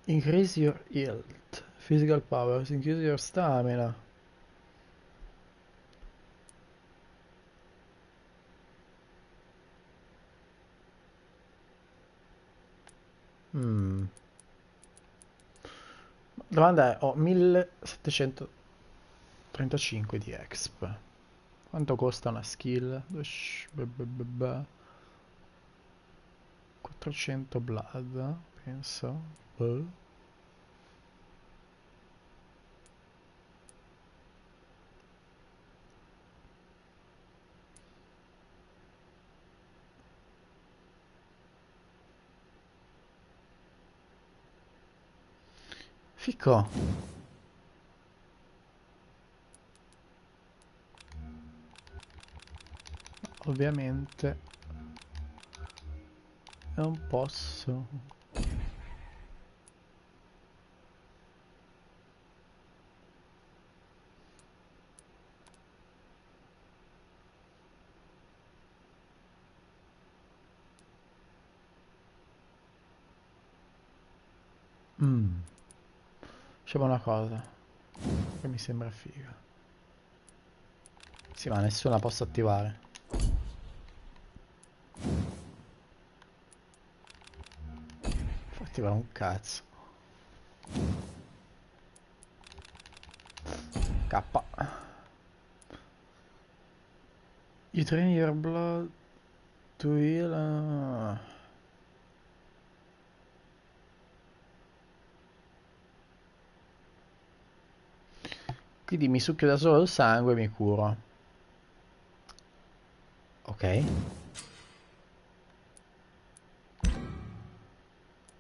Increase your health. Physical powers. Increase your stamina. Mm. La domanda è, ho 1735 di exp. Quanto costa una skill? 400 blood, penso. Boh. Fico. Ovviamente non posso. Mm. Facciamo una cosa che mi sembra figa. Sì, ma nessuna posso attivare. Fa attivare un cazzo. K. You drain your blood to heal. Quindi mi succhio da solo il sangue e mi curo. Ok,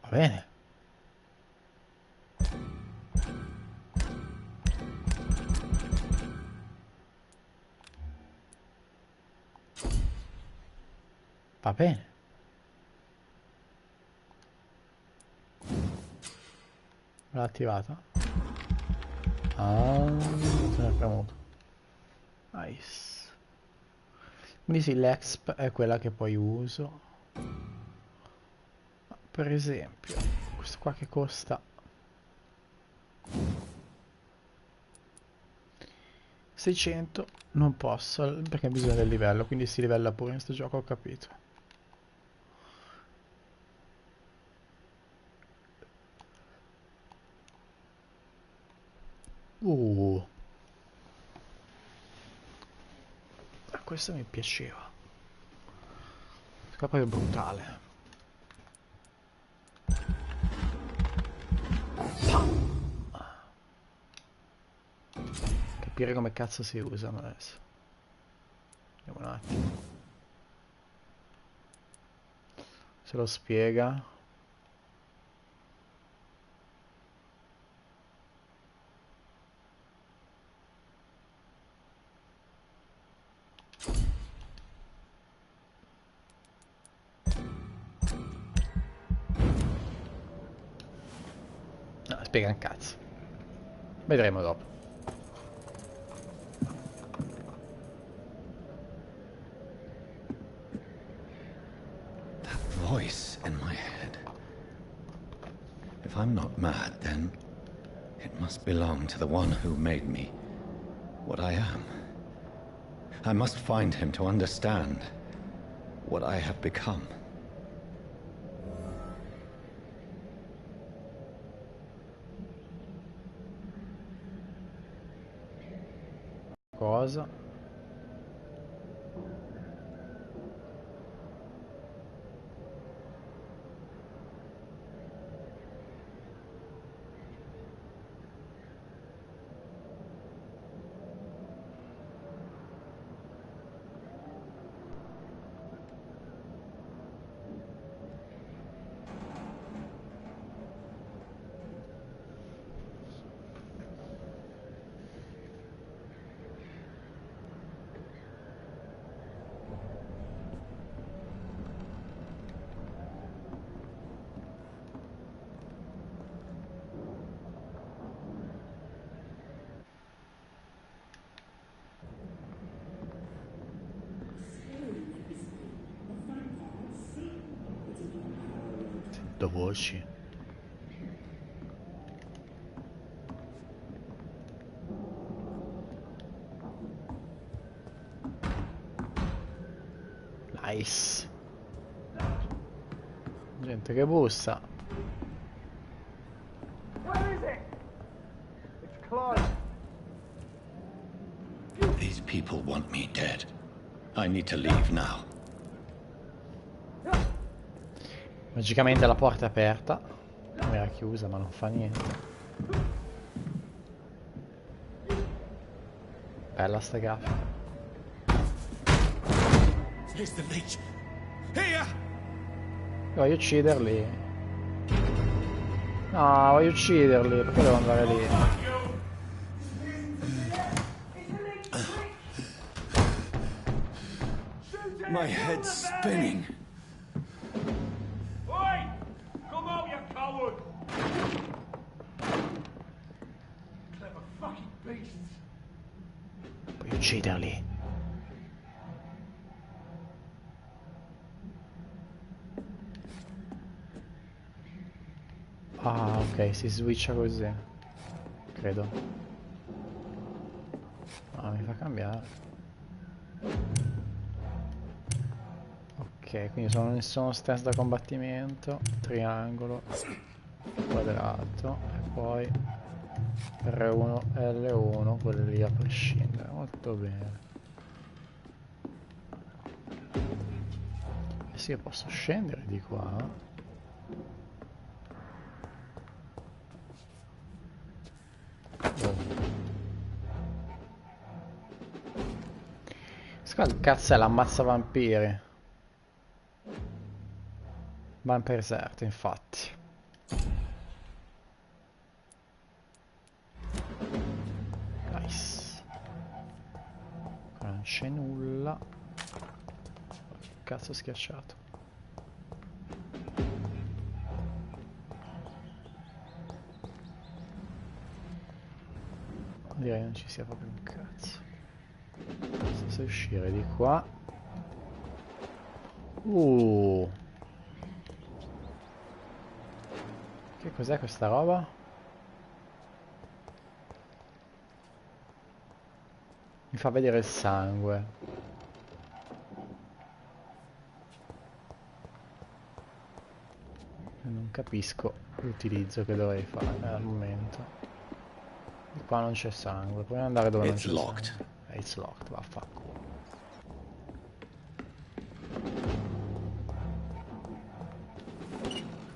va bene. Va bene. L'ho attivata. Ah, se ne è premuto. Nice. Quindi sì, l'exp è quella che poi uso. Per esempio, questo qua che costa 600, non posso perché bisogna del livello, quindi si livella pure in sto gioco, ho capito. Uh, questo mi piaceva. Questo qua proprio brutale. Capire come cazzo si usano adesso. Vediamo un attimo. Se lo spiega. No, spiega un cazzo. Vedremo dopo. That voice in my head. If I'm not mad, then it must belong to the one who made me what I am. I must find him to understand what I have become. Cosa? Sento voci. Nice. Gente che bussa. These people want me dead. I need to leave now. Magicamente la porta è aperta. Era chiusa ma non fa niente. Bella sta grafica. Here's the leech. Here! Voglio ucciderli. No, voglio ucciderli. Perché devo andare lì? My head's spinning. Oi! Come out, you coward! Clever fucking beasts. Voglio ucciderli. Ah, ok, si switcha così. Credo. Ah, mi fa cambiare. Ok, quindi sono stance da combattimento. Triangolo. Quadrato. E poi R1, L1. Quelli lì a prescindere. Molto bene. Eh sì, posso scendere di qua. Che cazzo è l'ammazza vampiri? Vampyr certo, infatti. Nice. Qua non c'è nulla. Che cazzo ho schiacciato? Direi non ci sia proprio un cazzo. Se uscire di qua. Che cos'è questa roba? Mi fa vedere il sangue. Non capisco l'utilizzo che dovrei fare al momento. Di qua non c'è sangue, puoi andare dove non c'è sangue. It's locked, vaffanculo.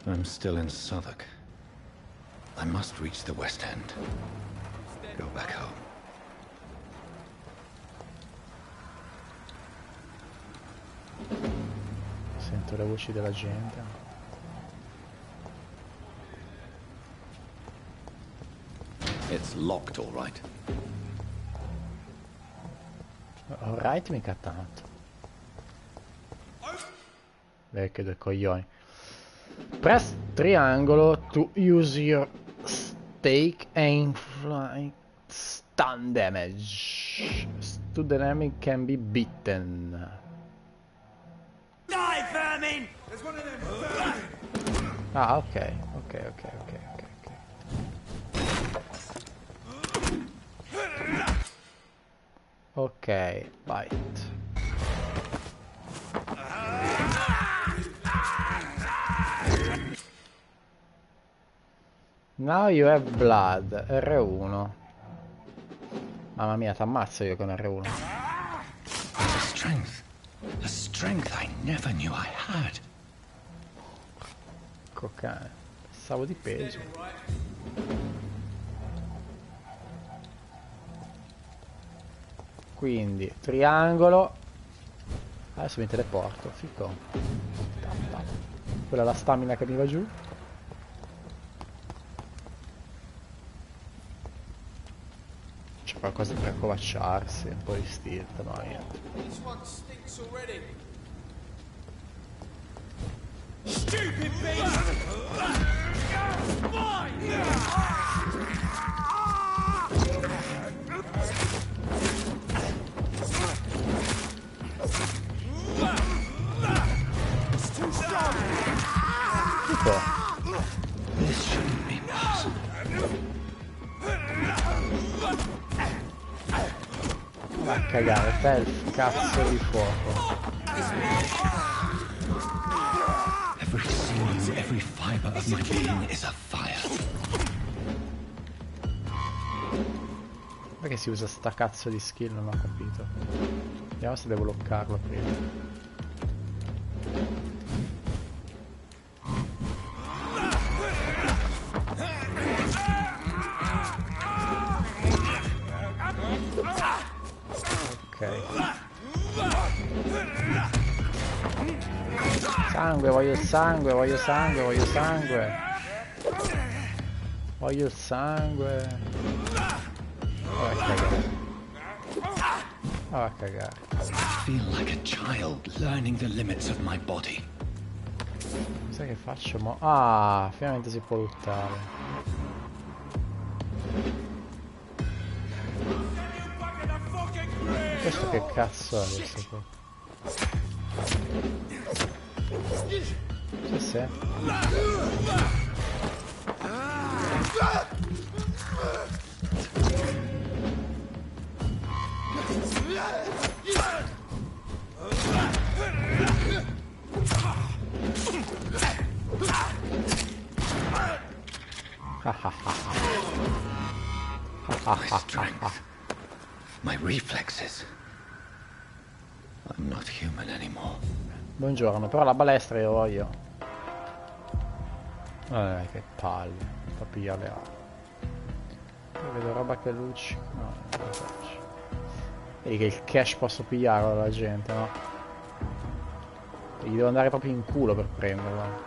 I'm still in Southwark. I must reach the West End. Go back home. Sento le voci della gente. It's locked, all right. Alright, mica tanto. Vecchio dei coglioni. Press triangolo to use your stake and flying stun damage. Stun damage can be beaten. Die, vermin! There's one of them vermin! Ah, ok. Ok, bite. Now you have blood. R1. Mamma mia, t'ammazzo io con R1. The strength. The strength I never knew I had. Coccane. Pensavo di peso. Quindi, triangolo. Adesso mi teleporto, fico. Quella è la stamina che mi va giù. C'è qualcosa per accovacciarsi, un po' di stilt, ma niente. This one stinks already. Stupid beast! It's too strong! Fico. This shouldn't be possible. Va a cagare, te il cazzo di fuoco. fiber of my being is afire. Perché si usa sta cazzo di skill? Non ho capito. Vediamo se devo bloccarlo prima. Ok. Sangue, voglio il sangue, voglio sangue, voglio sangue. Voglio il sangue. Va a cagare. Va a cagare. I feel like a child learning the limits of my body. Cos'è che faccio mo? Ah, finalmente si può lottare. Questo che cazzo è questo qua? Sì, sì. My strength, my reflexes. I'm not human anymore. Buongiorno, però la balestra io voglio. Che palle. Fa pigliare le armi. Poi vedo roba che luccica. No, non lo faccio. Vedi che il cash posso pigliarlo dalla gente, no? E gli devo andare proprio in culo per prenderlo.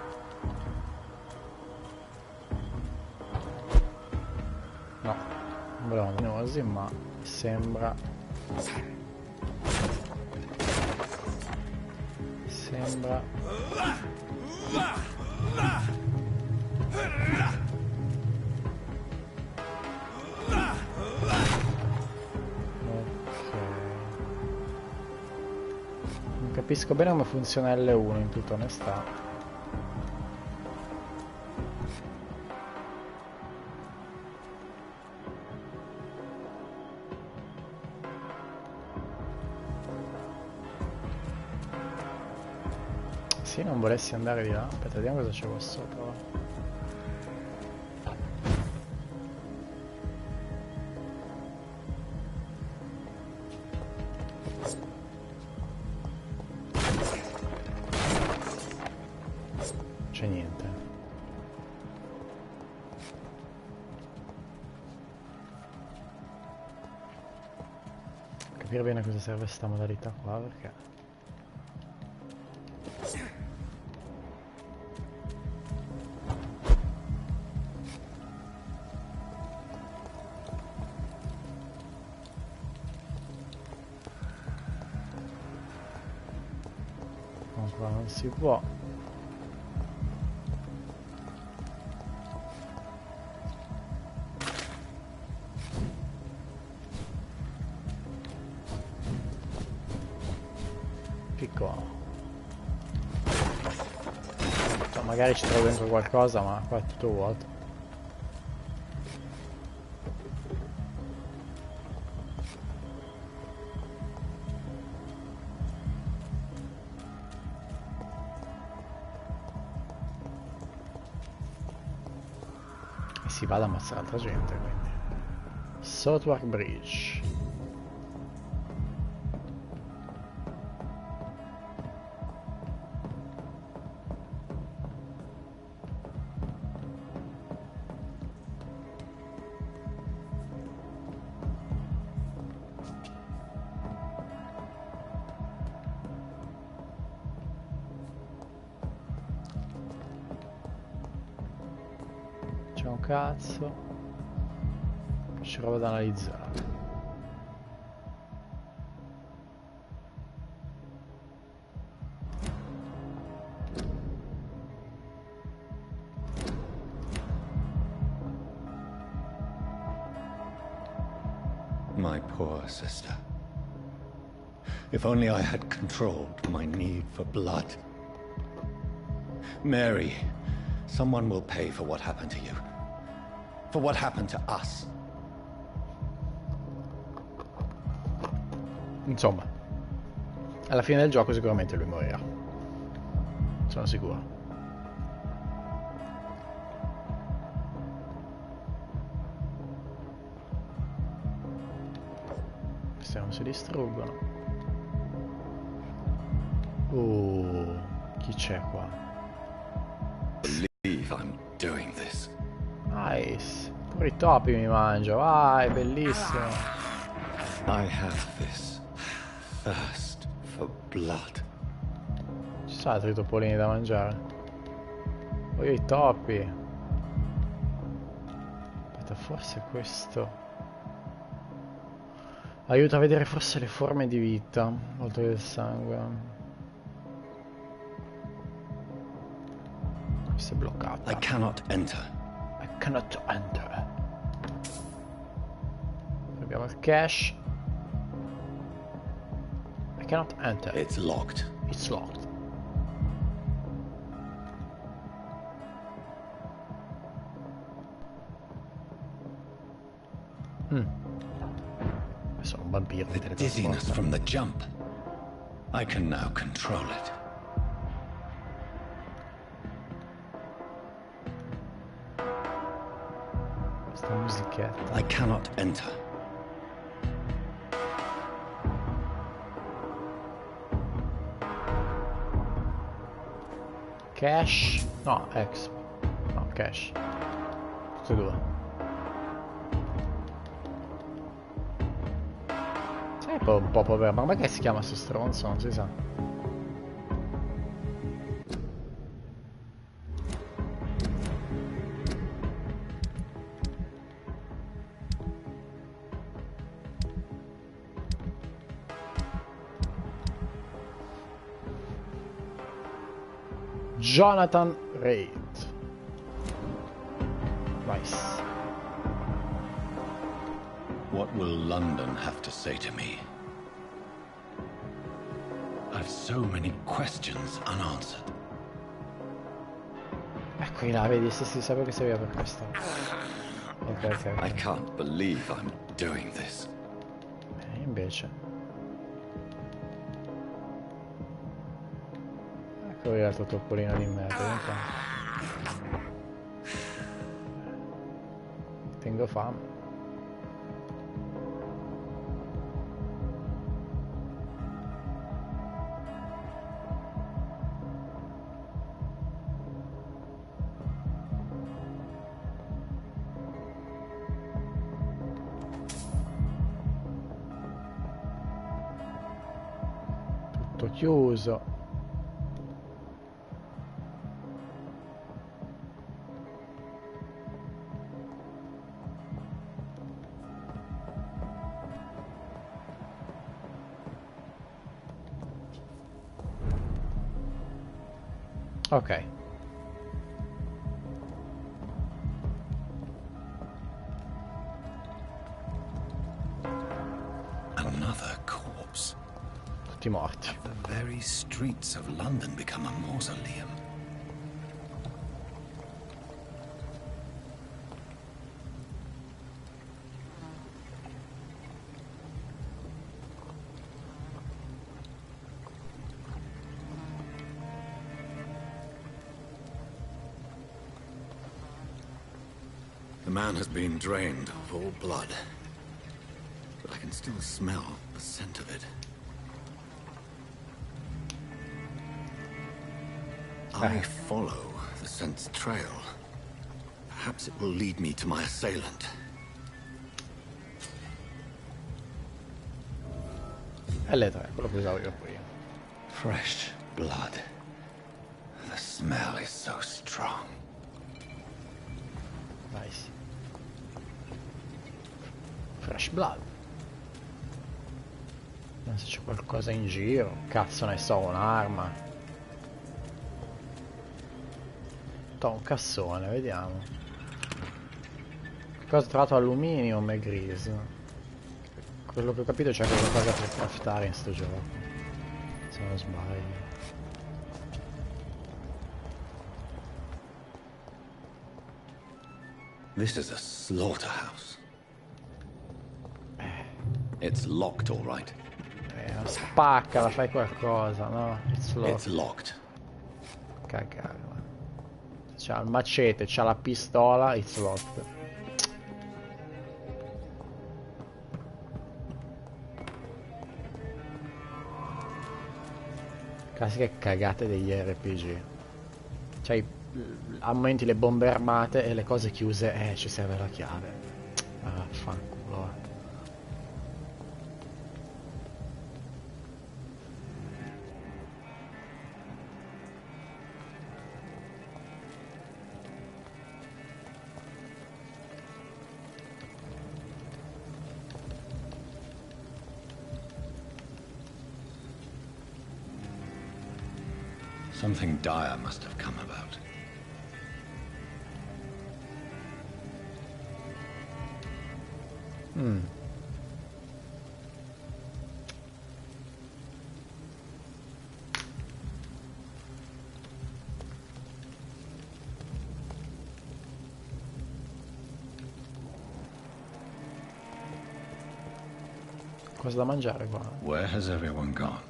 No, non volevo andare così, ma sembra... Non capisco bene come funziona L1 in tutta onestà. Se non volessi andare di là, aspetta, vediamo cosa c'è qua sopra. C'è niente. Capire bene cosa serve sta modalità qua, perché... Qua non si può. Piccolo. Cioè, magari ci trovo dentro qualcosa, ma qua è tutto vuoto. E si va ad ammazzare altra gente, quindi. Southwark Bridge. C'è un cazzo. C'è roba da analizzare. My poor sister. If only I had controlled my need for blood. Mary, someone will pay for what happened to you. For what happened to us. Insomma, alla fine del gioco sicuramente lui morirà. Sono sicuro. queste non si distruggono. Chi c'è qua? Believe I'm doing this. Nice. Pure i topi mi mangio. Vai, bellissimo. I have this thirst for blood. Ci sono altri topolini da mangiare? Voglio i topi. Aspetta, forse questo aiuta a vedere forse le forme di vita, oltre del sangue. Questo è bloccato. I cannot enter. I cannot enter. Abbiamo il cash. I cannot enter. It's locked. It's locked. Sono un vampiro. The dizziness from the jump. I can now control it. Questa musichetta. I cannot enter. Cash. No, exp. No, cash. Tutte e due. Sai un po' povero, ma perché si chiama sto stronzo? Non si sa. Jonathan Reid. Nice. What will London have to say to me? I've so many questions unanswered. Ecco là, vedi, sì, sapevo che serviva per questo. Ok. I can't believe I'm doing this. Invece. Ecco l'altro topolino di merda. Tengo fame. Tutto chiuso. Ok. Another corpse. Tutti morti. Have the very streets of London become a mausoleum? The man has been drained of all blood, but I can still smell the scent of it. I follow the scent's trail. Perhaps it will lead me to my assailant. L3, quello che usavo io prima. Fresh blood. The smell is so strong. Nice. Fresh blood. Non so se c'è qualcosa in giro. Cazzo ne so, un'arma. Un cassone, vediamo. Cosa ho trovato? Aluminium e grease. Quello che ho capito c'è qualcosa per craftare in sto gioco, se non sbaglio. This is a slaughterhouse. It's locked, all right. Spaccala, fai qualcosa, no? It's locked. Cagare. C'ha il macete, c'ha la pistola, it's locked. Classiche cagate degli RPG. Cioè, a momenti le bombe armate e le cose chiuse, ci serve la chiave. Ah, fanculo. Something dire must have come about. Cosa da mangiare qua? Where has everyone gone?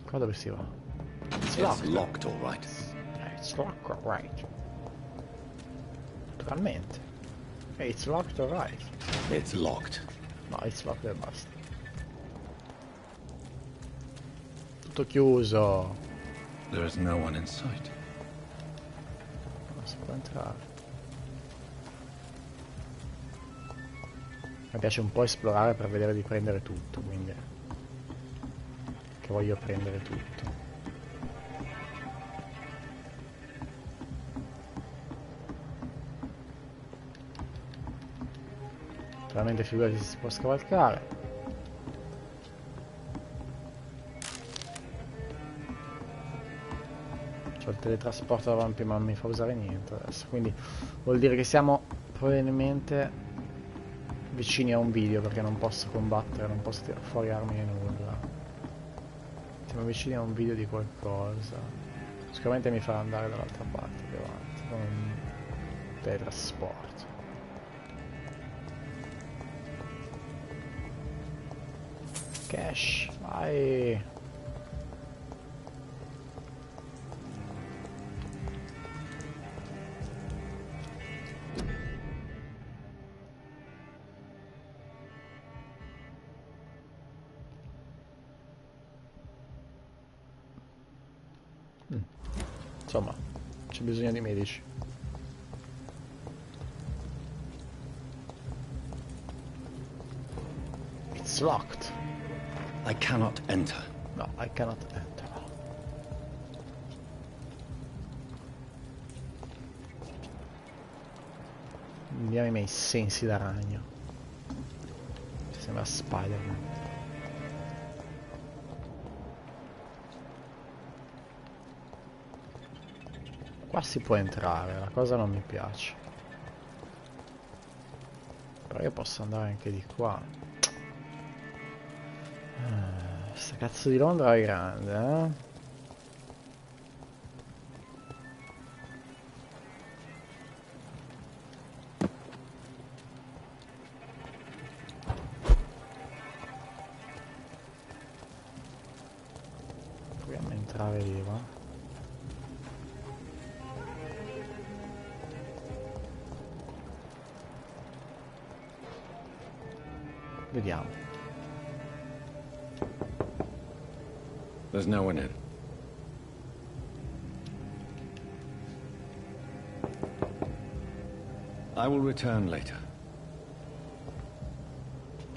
Qua dove si va? It's locked, all right. It's locked, alright. Naturalmente. It's locked, alright. It's locked. No, it's locked e basta. Tutto chiuso. There is no one in sight. Non si può entrare. Mi piace un po' esplorare per vedere di prendere tutto, quindi che voglio prendere tutto. Veramente figurati se si può scavalcare. C'ho il teletrasporto da Vampyr ma non mi fa usare niente adesso, quindi vuol dire che siamo probabilmente vicini a un video, perché non posso combattere, non posso tirare fuori armi né nulla. Siamo vicini a un video di qualcosa. Sicuramente mi farà andare dall'altra parte più avanti con un teletrasporto. Cash, vai! Insomma, c'è bisogno di medici. It's locked. I cannot enter. No, I cannot enter. Andiamo i miei sensi da ragno. Sembra Spider-Man. Qua si può entrare, la cosa non mi piace. Però io posso andare anche di qua. Sta cazzo di Londra è grande, eh? Proviamo a entrare lì, va? Vediamo. There's no one in. I will return later.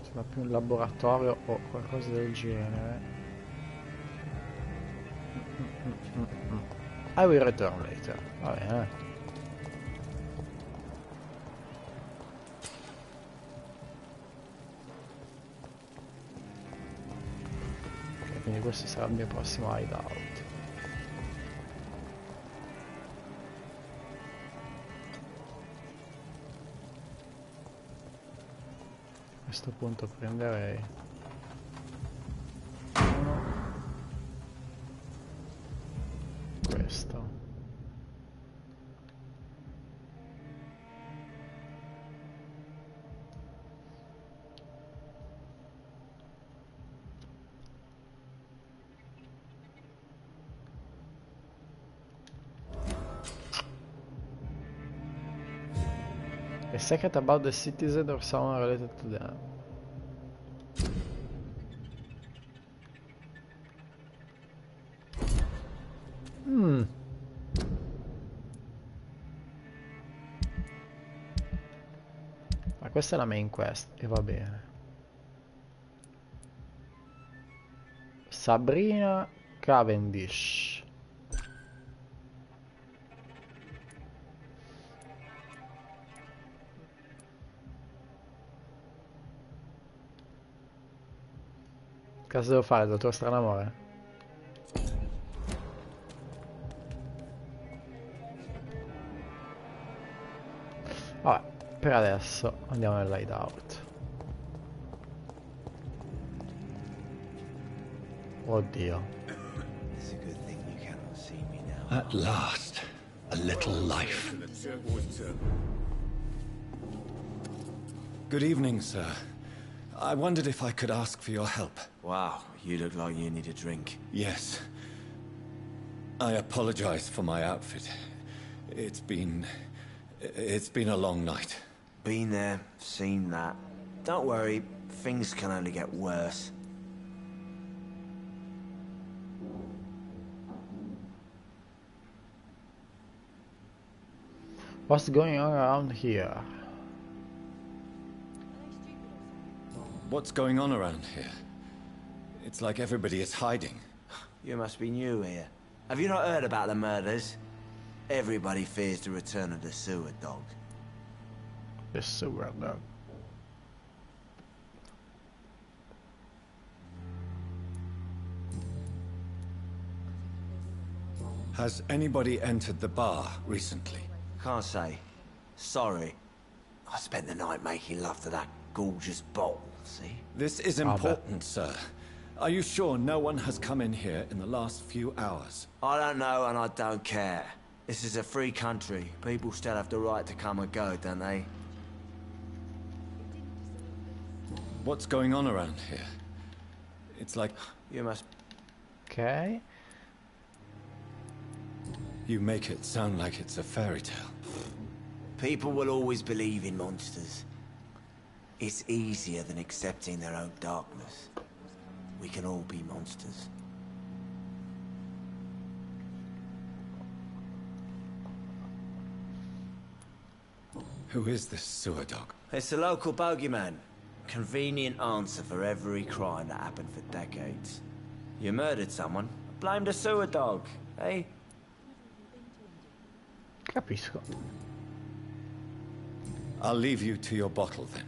Sembra più un laboratorio o qualcosa del genere. I will return later. Va bene. Quindi questo sarà il mio prossimo hideout. A questo punto prenderei questo. A secret about the citizen or someone related to them. Ma questa è la main quest e va bene. Sabrina Cavendish. Cosa devo fare, dottor Stranamore? Vabbè, per adesso andiamo nell'hideout. Oddio. At last, a little life. Good evening, sir. I wondered if I could ask for your help. Wow, you look like you need a drink. Yes. I apologize for my outfit. It's been a long night. Been there, seen that. Don't worry, things can only get worse. What's going on around here? What's going on around here? It's like everybody is hiding. You must be new here. Have you not heard about the murders? Everybody fears the return of the sewer dog. The sewer dog. Has anybody entered the bar recently? Can't say. Sorry. I spent the night making love to that gorgeous bottle, see? This is important, sir. Are you sure no one has come in here in the last few hours? I don't know and I don't care. This is a free country. People still have the right to come and go, don't they? What's going on around here? It's like... You must... Ok. You make it sound like it's a fairy tale. People will always believe in monsters. It's easier than accepting their own darkness. We can all be monsters. Who is this sewer dog? It's the local bogeyman. Convenient answer for every crime that happened for decades. You murdered someone, blame the sewer dog, eh? Capisco. I'll leave you to your bottle then.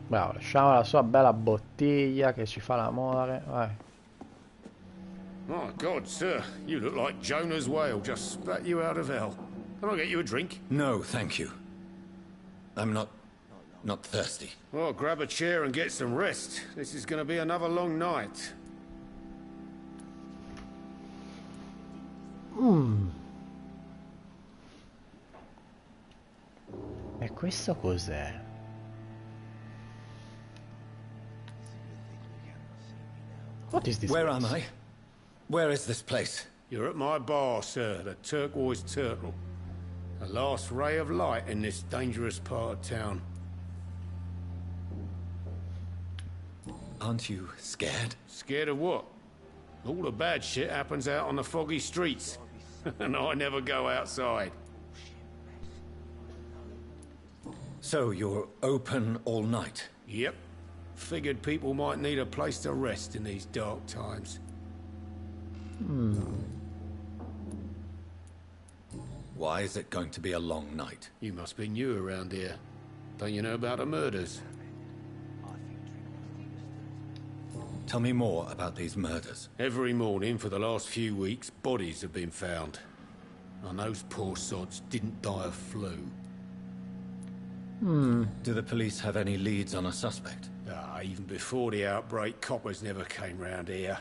Bravo, lasciamo la sua bella bottiglia che ci fa l'amore. Vai. My God, sir, you look like Jonah's whale just spat you out of hell. Can I get you a drink? No, thank you. I'm not thirsty. Well, grab a chair and get some rest. This is going to be another long night. E questo cos'è? What is this? Where am I? Where is this place? You're at my bar, sir, the Turquoise Turtle. The last ray of light in this dangerous part of town. Aren't you scared? Scared of what? All the bad shit happens out on the foggy streets. And I never go outside. So you're open all night? Yep. Figured people might need a place to rest in these dark times. Why is it going to be a long night? You must be new around here. Don't you know about the murders? Tell me more about these murders. Every morning for the last few weeks, bodies have been found. And those poor sods didn't die of flu. Do the police have any leads on a suspect? Even before the outbreak, coppers never came round here.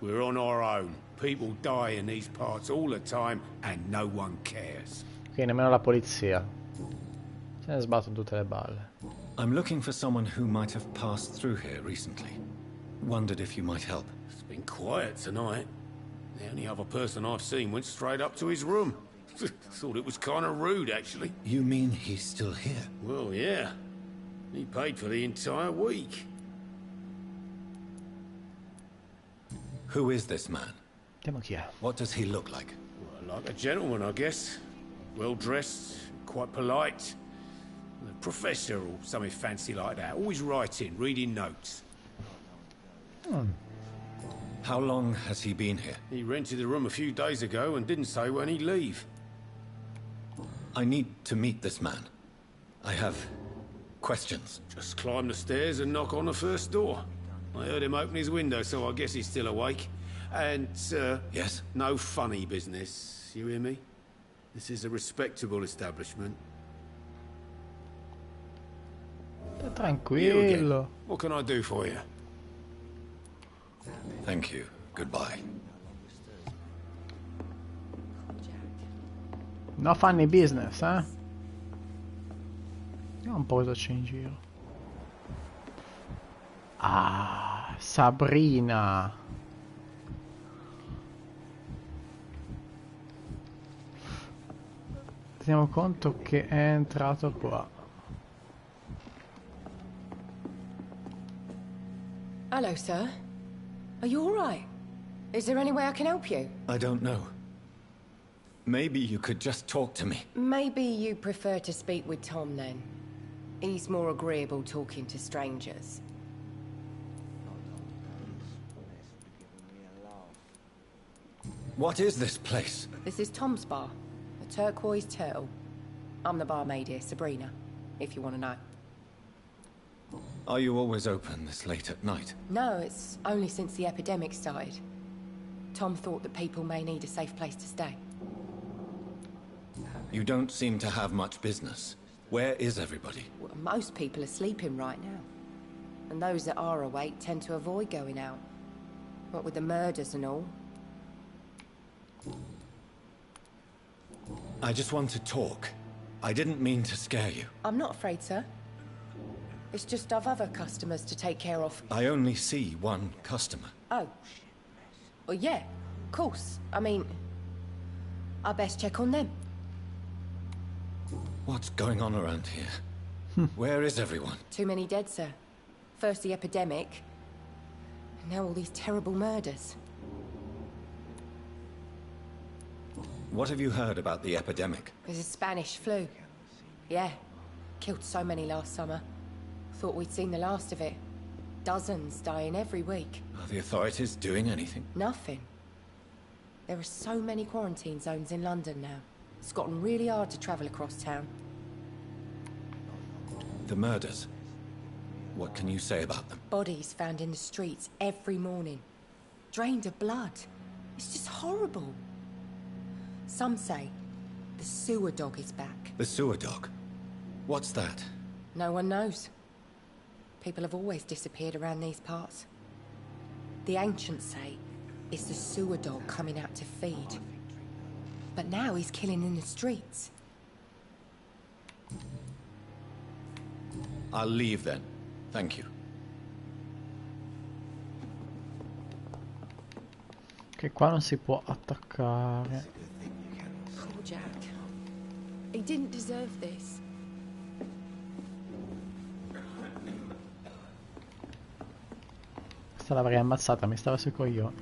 We're on our own. People die in these parts all the time, and no one cares. Qui nemmeno la polizia. Se ne sbattono tutte le balle. I'm looking for someone who might have passed through here recently. Wondered if you might help. It's been quiet tonight. The only other person I've seen went straight up to his room. Thought it was kind of rude, actually. You mean he's still here? Well, yeah. He paid for the entire week. Who is this man? Vediamo chi è. What does he look like? Well, like a gentleman, I guess. Well-dressed, quite polite. A professor or something fancy like that. Always writing, reading notes. How long has he been here? He rented the room a few days ago and didn't say when he'd leave. I need to meet this man. I have questions. Just climb the stairs and knock on the first door. I heard him open his window, so I guess he's still awake. And, Yes? no funny business, you hear me? This is a respectable establishment. Sta You tranquillo. again. What can I do for you? Thank you. Goodbye. No funny business, eh? Vediamo un po' cosa c'è in giro. Ah, Sabrina. Teniamo conto che è entrato qua. Hello, sir. Are you all right? Is there any way I can help you? I don't know. Maybe you could just talk to me. Maybe you prefer to speak with Tom then. He's more agreeable talking to strangers. What is this place? This is Tom's bar, the Turquoise Turtle. I'm the barmaid here, Sabrina, if you want to know. Are you always open this late at night? No, it's only since the epidemic started. Tom thought that people may need a safe place to stay. You don't seem to have much business. Where is everybody? Well, most people are sleeping right now. And those that are awake tend to avoid going out. What with the murders and all. I just want to talk. I didn't mean to scare you. I'm not afraid, sir. It's just I've other customers to take care of. I only see one customer. Oh. Well, yeah, of course. I mean, I best check on them. What's going on around here? Where is everyone? Too many dead, sir. First the epidemic, and now all these terrible murders. What have you heard about the epidemic? There's a Spanish flu. Yeah, killed so many last summer. Thought we'd seen the last of it. Dozens dying every week. Are the authorities doing anything? Nothing. There are so many quarantine zones in London now. It's gotten really hard to travel across town. The murders. What can you say about them? Bodies found in the streets every morning. Drained of blood. It's just horrible. Some say the sewer dog is back. The sewer dog. What's that? No one knows. People have always disappeared around these parts. The ancients say it's the sewer dog coming out to feed. But now he's killing in the streets. I'll leave then. Thank you. Che qua non si può attaccare. Poor Jack. He didn't deserve this. Questa l'avrei ammazzata, mi stava sui coglioni.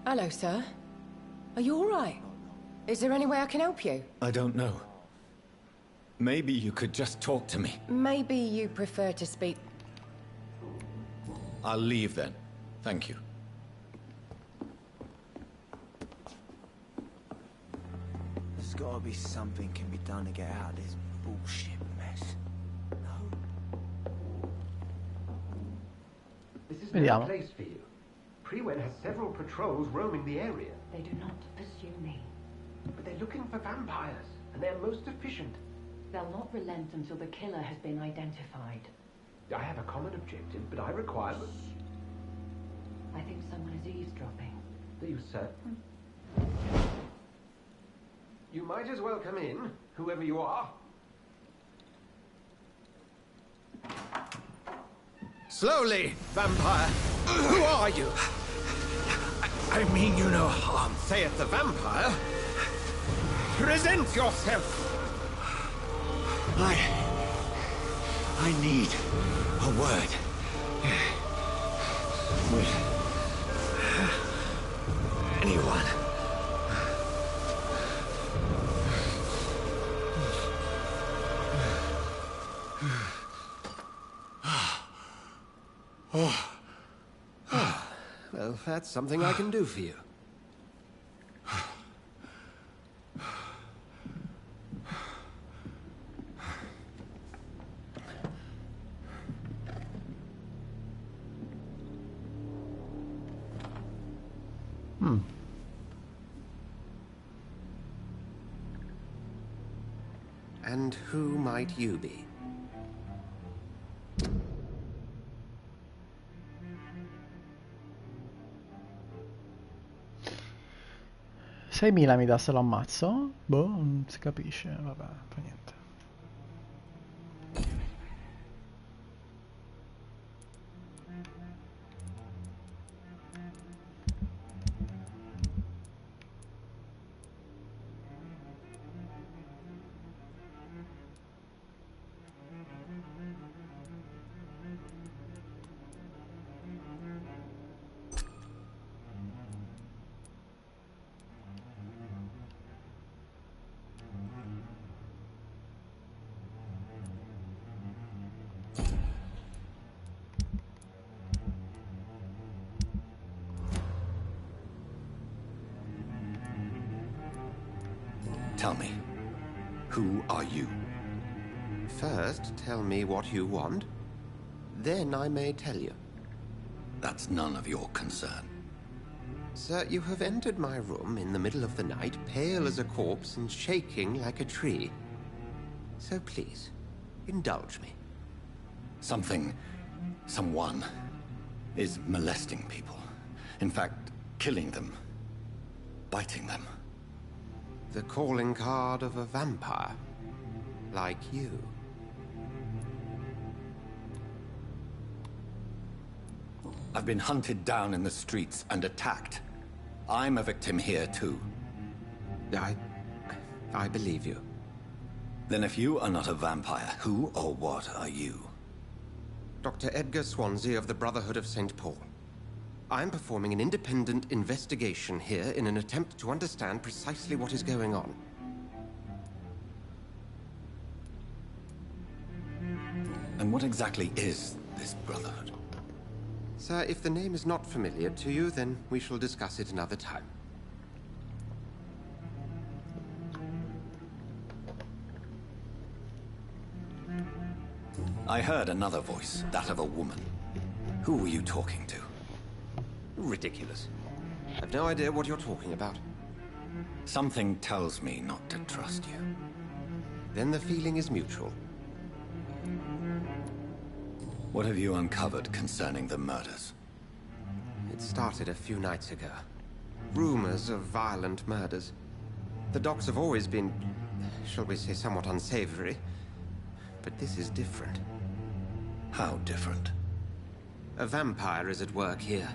Hello, sir. Are you all right? Is there any way I can help you? I don't know. Maybe you could just talk to me. Maybe you prefer to speak... I'll leave then. Thank you. There's gotta be something can be done to get out of this bullshit mess. No? This is Vediamo. no place for you. Prewen has several patrols roaming the area. They do not pursue me. But they're looking for vampires, and they're most efficient. They'll not relent until the killer has been identified. I have a common objective, but I require... I think someone is eavesdropping. Do you, sir? You might as well come in, whoever you are. Slowly, vampire. Who are you? I mean you no harm. Saith the vampire. Present yourself. I need a word. With anyone. Well, that's something I can do for you. And who might you be? $6.000 mi dà se lo ammazzo? Boh, non si capisce, vabbè, fa niente. Tell me, who are you? First, tell me what you want. Then I may tell you. That's none of your concern. Sir, you have entered my room in the middle of the night, pale as a corpse and shaking like a tree. So please, indulge me. Someone is molesting people. In fact, killing them. Biting them. The calling card of a vampire. Like you. I've been hunted down in the streets and attacked. I'm a victim here, too. I believe you. Then if you are not a vampire, who or what are you? Dr. Edgar Swansea of the Brotherhood of St. Paul. I'm performing an independent investigation here in an attempt to understand precisely what is going on. And what exactly is this Brotherhood? Sir, if the name is not familiar to you, then we shall discuss it another time. I heard another voice, that of a woman. Who were you talking to? Ridiculous. I've no idea what you're talking about. Something tells me not to trust you. Then the feeling is mutual. What have you uncovered concerning the murders? It started a few nights ago. Rumors of violent murders. The docks have always been, shall we say, somewhat unsavory. But this is different. How different? A vampire is at work here.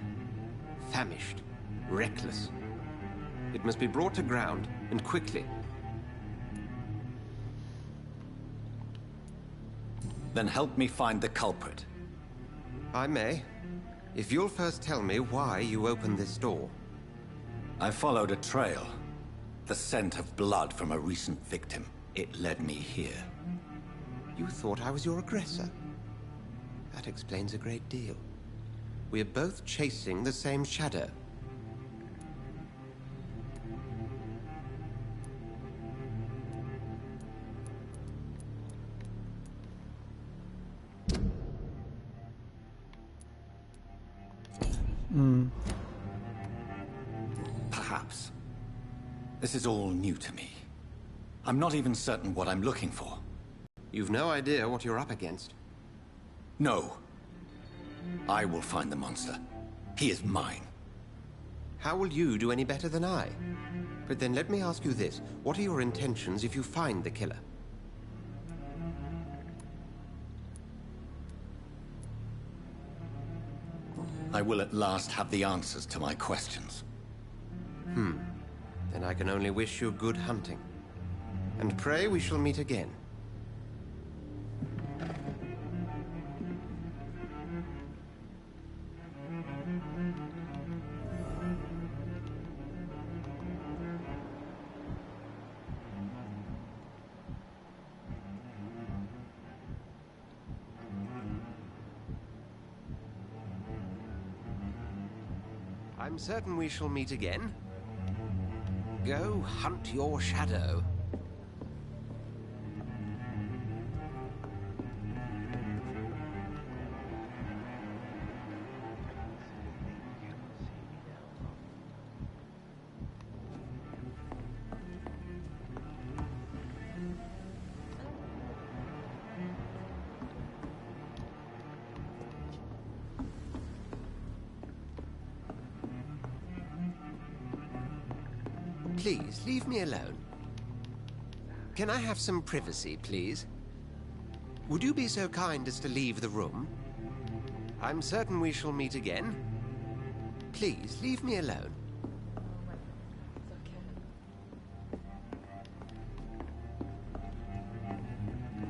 Famished. Reckless. It must be brought to ground, and quickly. Then help me find the culprit. I may. If you'll first tell me why you opened this door. I followed a trail. The scent of blood from a recent victim. It led me here. You thought I was your aggressor. That explains a great deal. We're both chasing the same shadow. Perhaps. This is all new to me. I'm not even certain what I'm looking for. You've no idea what you're up against. No. I will find the monster. He is mine. How will you do any better than I? But then let me ask you this. What are your intentions if you find the killer? I will at last have the answers to my questions. and I can only wish you good hunting. And pray we shall meet again. I'm certain we shall meet again. Go hunt your shadow. Please, leave me alone. Can I have some privacy, please? Would you be so kind as to leave the room? I'm certain we shall meet again. Please, leave me alone.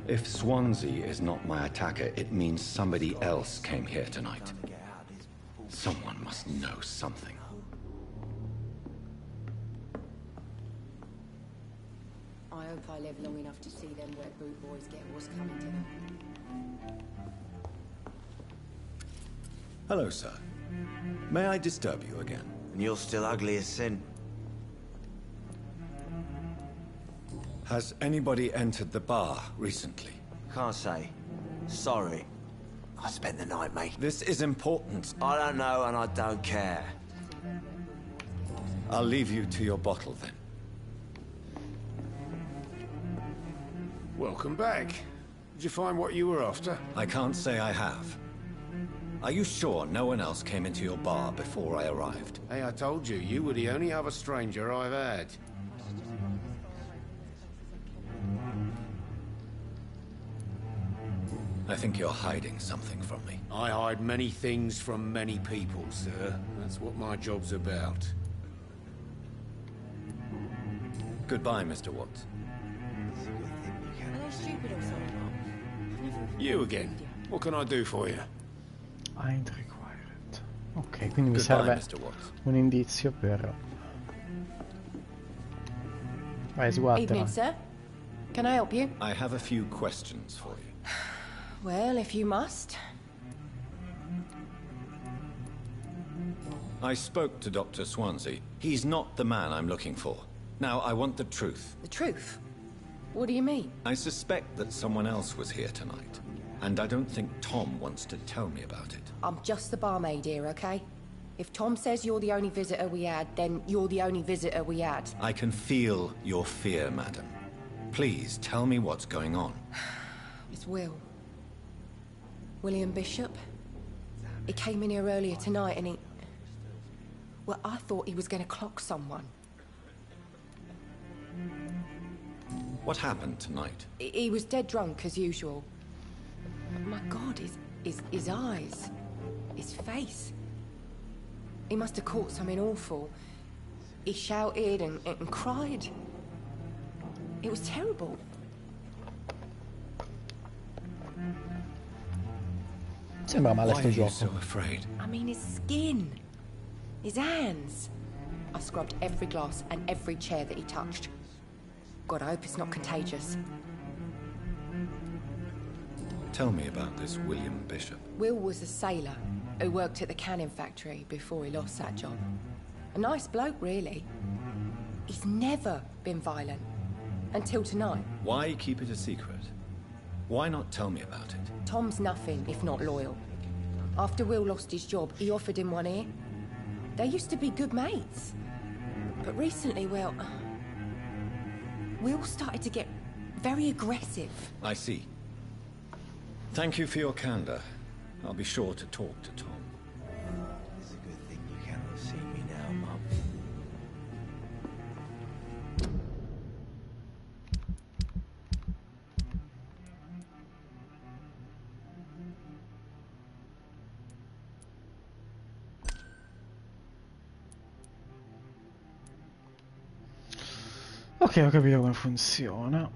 If Swansea is not my attacker, it means somebody else came here tonight. Someone must know something. I hope I live long enough to see them wet boot boys get what's coming to them. Hello, sir. May I disturb you again? And you're still ugly as sin. Has anybody entered the bar recently? Can't say. Sorry. I spent the night, mate. This is important. I don't know and I don't care. I'll leave you to your bottle then. Welcome back. Did you find what you were after? I can't say I have. Are you sure no one else came into your bar before I arrived? Hey, I told you, you were the only other stranger I've had. I think you're hiding something from me. I hide many things from many people, sir. That's what my job's about. Goodbye, Mr. Watts. Are they stupid or something? You again. What can I do for you? Ain't required. Ok, quindi mi Goodbye, serve Mr. Watts. un indizio per... Vai, sguattera. Evening, sir. Can I help you? I have a few questions for you. Well, if you must. I spoke to Dr. Swansea. He's not the man I'm looking for. Now, I want the truth. The truth? What do you mean? I suspect that someone else was here tonight. And I don't think Tom wants to tell me about it. I'm just the barmaid here, okay? If Tom says you're the only visitor we had, then you're the only visitor we had. I can feel your fear, madam. Please, tell me what's going on. It's Will. William Bishop. He came in here earlier tonight and he... Well, I thought he was going to clock someone. What happened tonight? He was dead drunk, as usual. But my God, his eyes. His face. He must have caught something awful. He shouted and cried. It was terrible. Sembra male Why sto are you gioco. so afraid? I mean, his skin. His hands. I scrubbed every glass and every chair that he touched. God, I hope it's not contagious. Tell me about this William Bishop. Will was a sailor who worked at the canning factory before he lost that job. A nice bloke, really. He's never been violent. Until tonight. Why keep it a secret? Why not tell me about it? Tom's nothing if not loyal. After Will lost his job, he offered him one ear. They used to be good mates. But recently, well... Will started to get very aggressive. I see. Thank you for your candor. I'll be sure to talk to Tom. It's a good thing you cannot see me now, Mum. Ok, ho capito come funziona.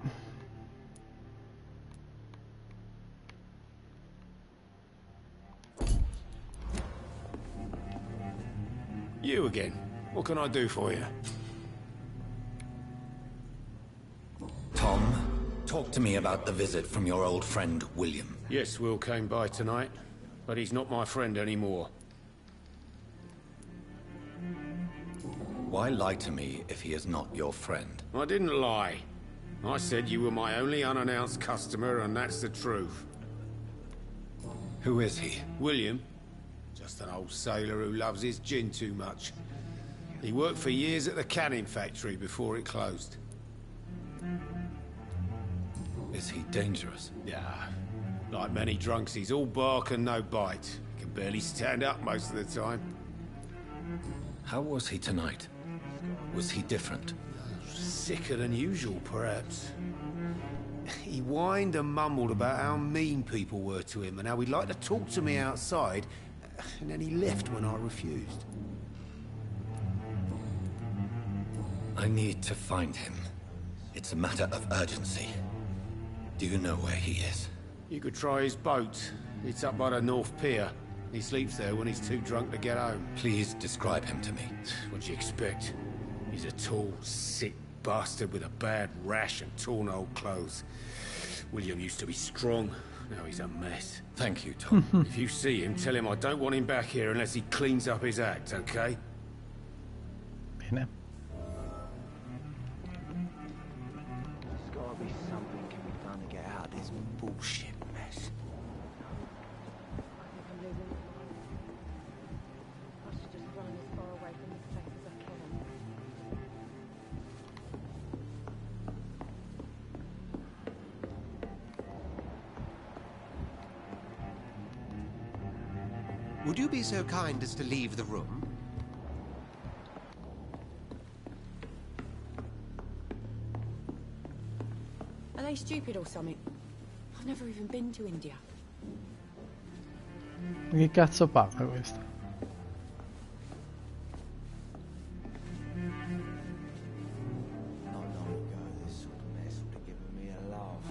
You again. What can I do for you? Tom, talk to me about the visit from your old friend, William. Yes, Will came by tonight, but he's not my friend anymore. Why lie to me if he is not your friend? I didn't lie. I said you were my only unannounced customer, and that's the truth. Who is he? William. Just an old sailor who loves his gin too much. He worked for years at the canning factory before it closed. Is he dangerous? Yeah. Like many drunks, he's all bark and no bite. Can barely stand up most of the time. How was he tonight? Was he different? Sicker than usual, perhaps. He whined and mumbled about how mean people were to him and how he'd like to talk to me outside, and then he left when I refused. I need to find him. It's a matter of urgency. Do you know where he is? You could try his boat. It's up by the North Pier. He sleeps there when he's too drunk to get home. Please describe him to me. What'd you expect? He's a tall, sick bastard with a bad rash and torn old clothes. William used to be strong. Now he's a mess. Thank you, Tom. If you see him, tell him I don't want him back here unless he cleans up his act, okay? Bene. There's gotta be something can be done to get out of this bullshit mess. Would you be so kind as to leave the room? Are they stupid or something? I've never even been to India. Che cazzo parla questo? Not long ago, this sort of mess would have given me a laugh.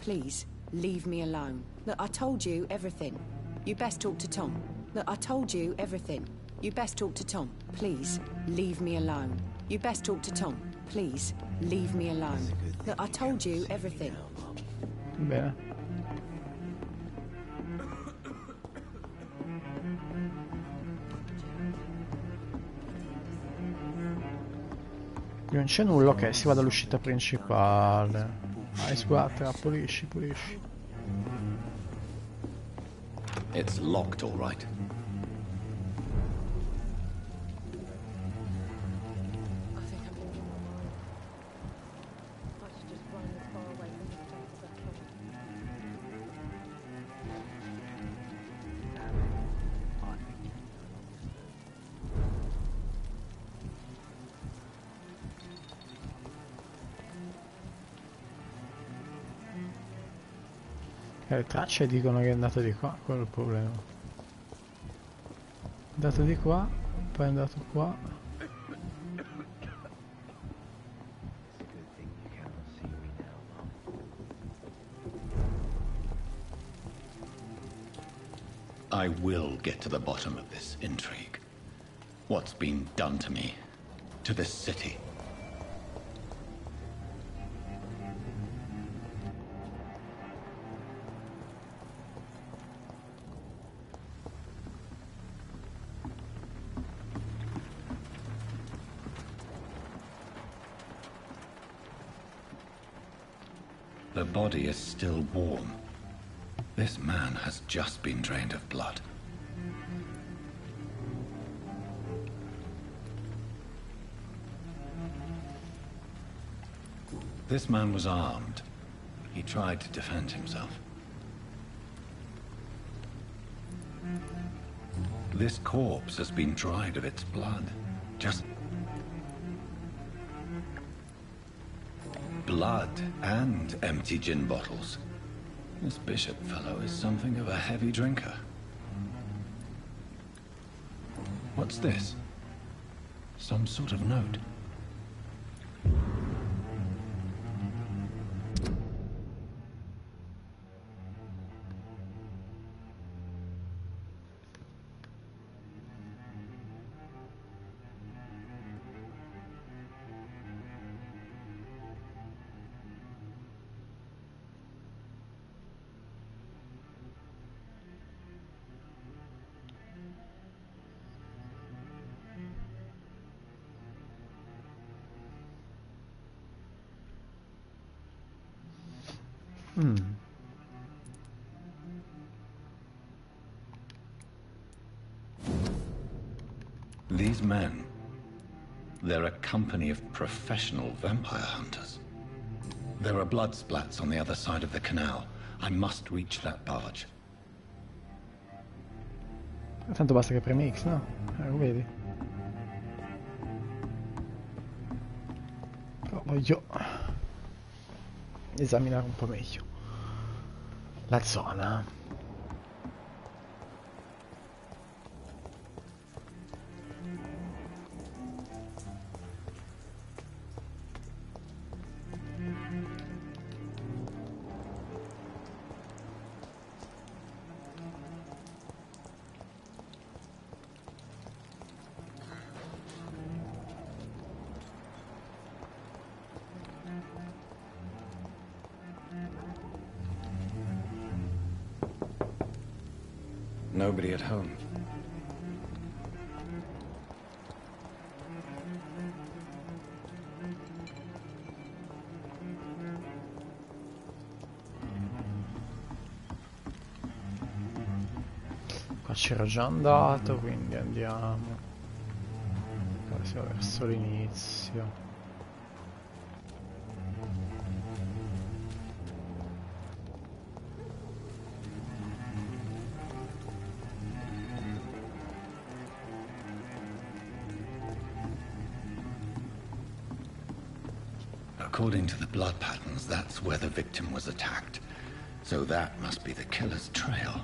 Please, leave me alone. Look, I told you everything. You best talk to Tom. Look, I told you everything. You best talk to Tom. Please, leave me alone. You best talk to Tom. Please, leave me alone. Look, I told you everything. Bene. Qui non c'è nulla, ok, si va dall'uscita principale. Vai, sguarda, pulisci, pulisci. It's locked, all right. Le tracce dicono che è andato di qua, quello è il problema. È andato di qua, poi è andato qua. I will get to the bottom of this intrigue. What's been done to me, to this city. The body is still warm. This man has just been drained of blood. This man was armed. He tried to defend himself. This corpse has been dried of its blood. Just blood and empty gin bottles. This bishop fellow is something of a heavy drinker. What's this? Some sort of note. These men, they're a company of professional vampire hunters. There are blood splats on the other side of the canal. I must reach that barge. Tanto basta che premi X, no? Lo vedi? Però voglio esaminare un po' meglio la zona. Nobody at home. Qua c'ero già andato, quindi andiamo. Qua siamo verso l'inizio. According to the blood patterns, that's where the victim was attacked. So that must be the killer's trail.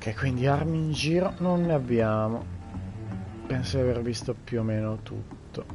Ok, quindi armi in giro non ne abbiamo. Penso di aver visto più o meno tutto.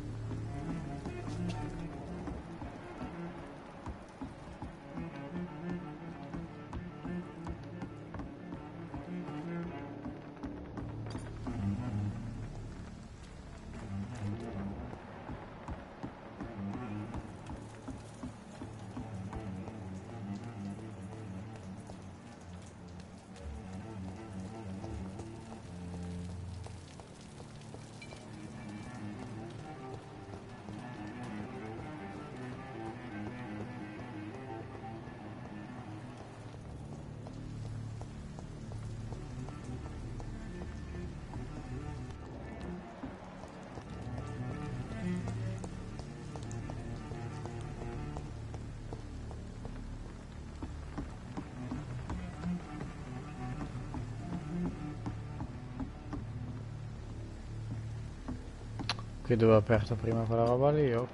Qui dove ho aperto prima quella roba lì, ok.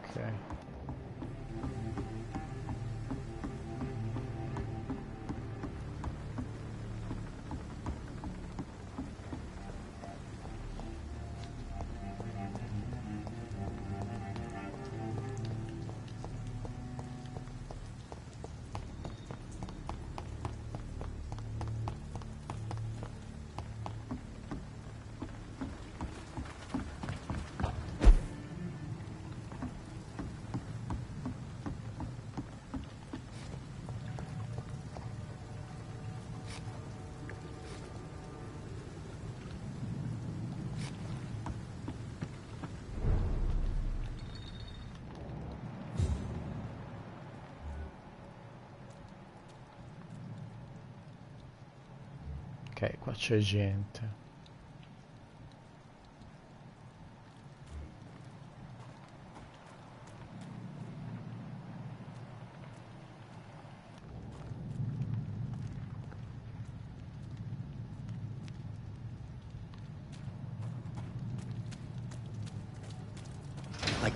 Ok, qua c'è gente.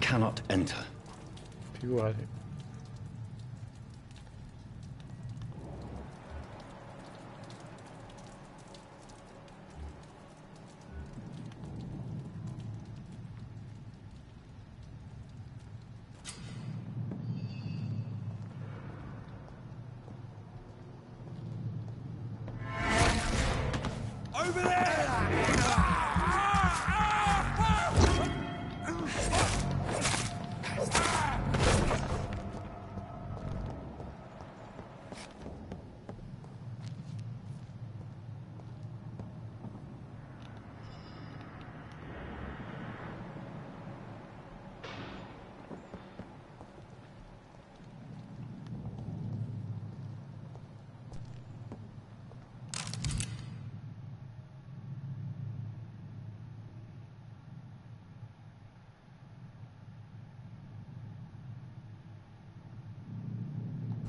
cannot enter. Figurati. Over there!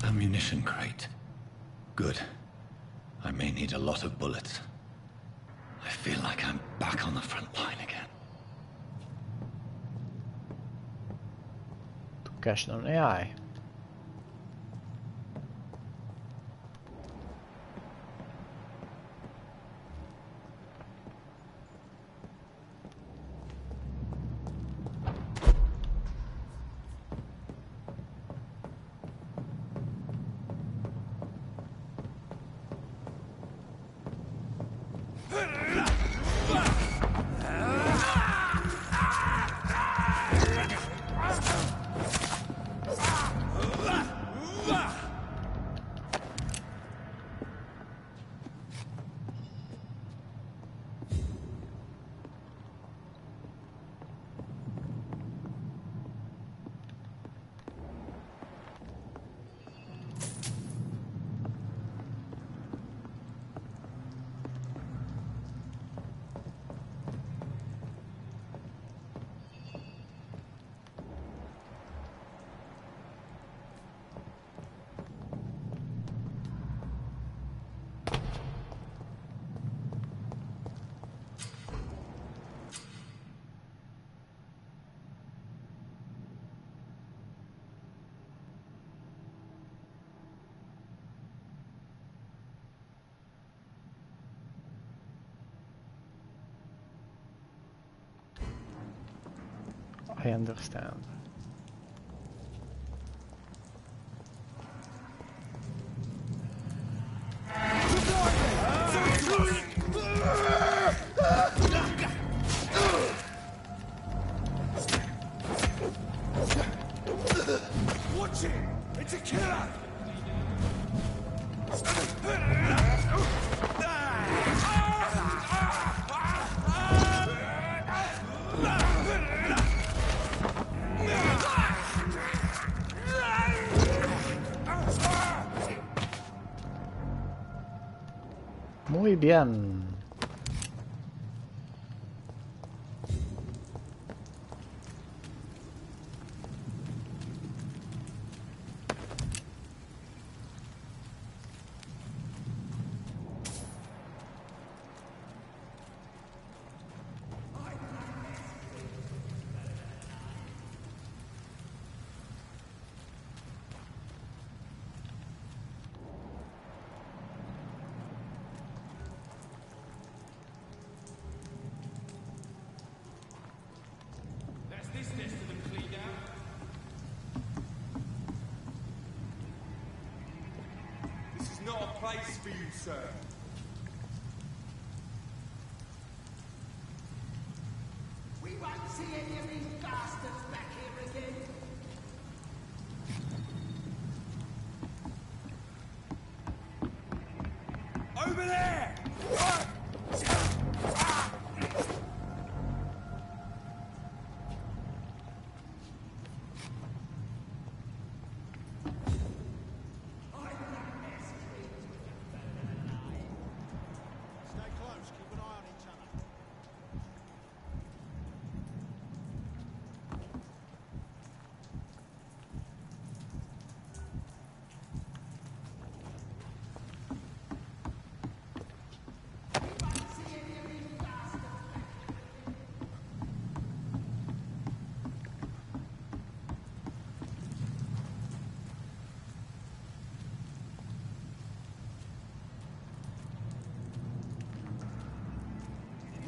Ammunition crate. Good. I may need a lot of bullets. I feel like I'm back on the front line again. Tu cash non ne hai. I understand. Watch it! It's a killer! Muy bien. This is not a place for you, sir. We won't see any of these bastards back here again. Over there! See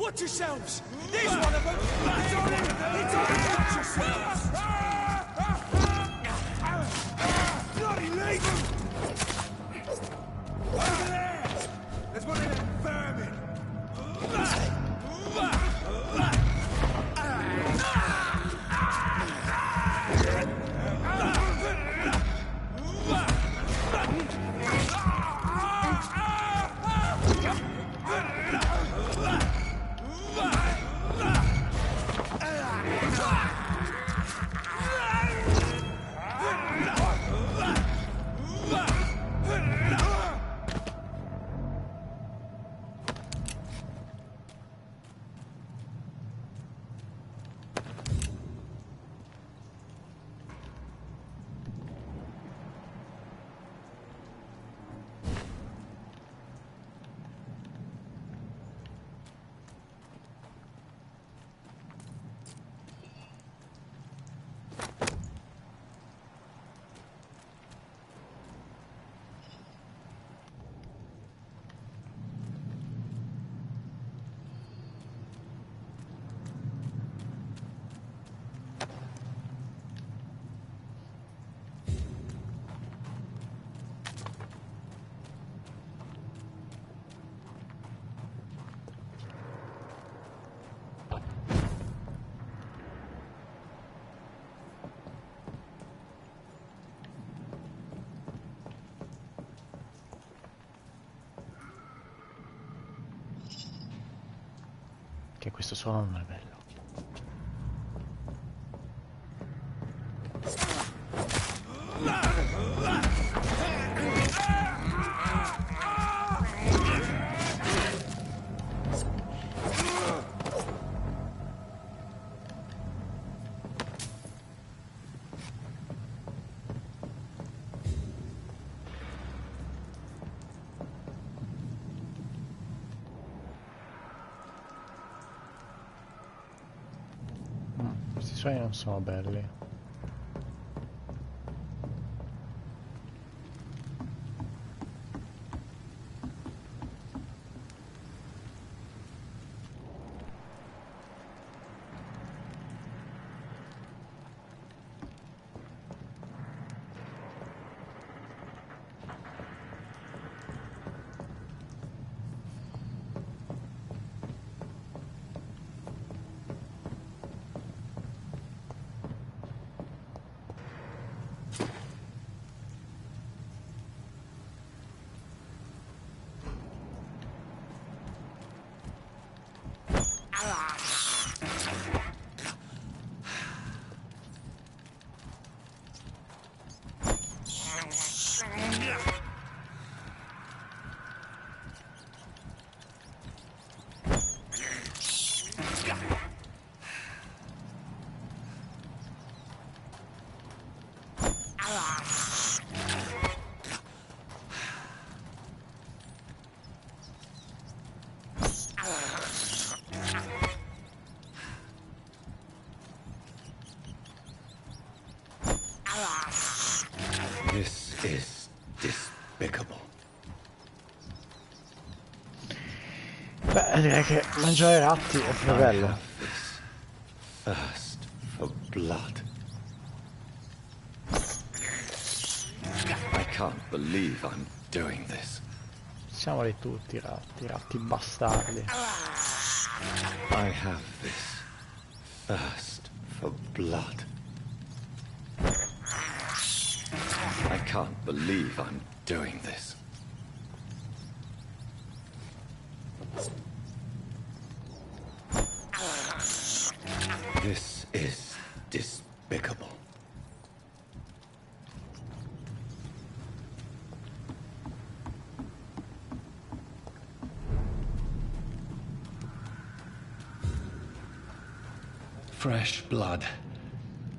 Watch yourselves! There's one of them! It's on him! It's on him! Watch yourselves! Bloody leave him! Over there! There's one of them vermin! Che questo suono non è bello. Questi suoni non sono belli. This is despicable. Beh, direi che mangiare ratti è più bello. I have this thirst for blood. I can't believe I'm doing this. Siamoli tutti ratti bastardi. I have this thirst for blood. I can't believe I'm doing this. This is despicable. Fresh blood.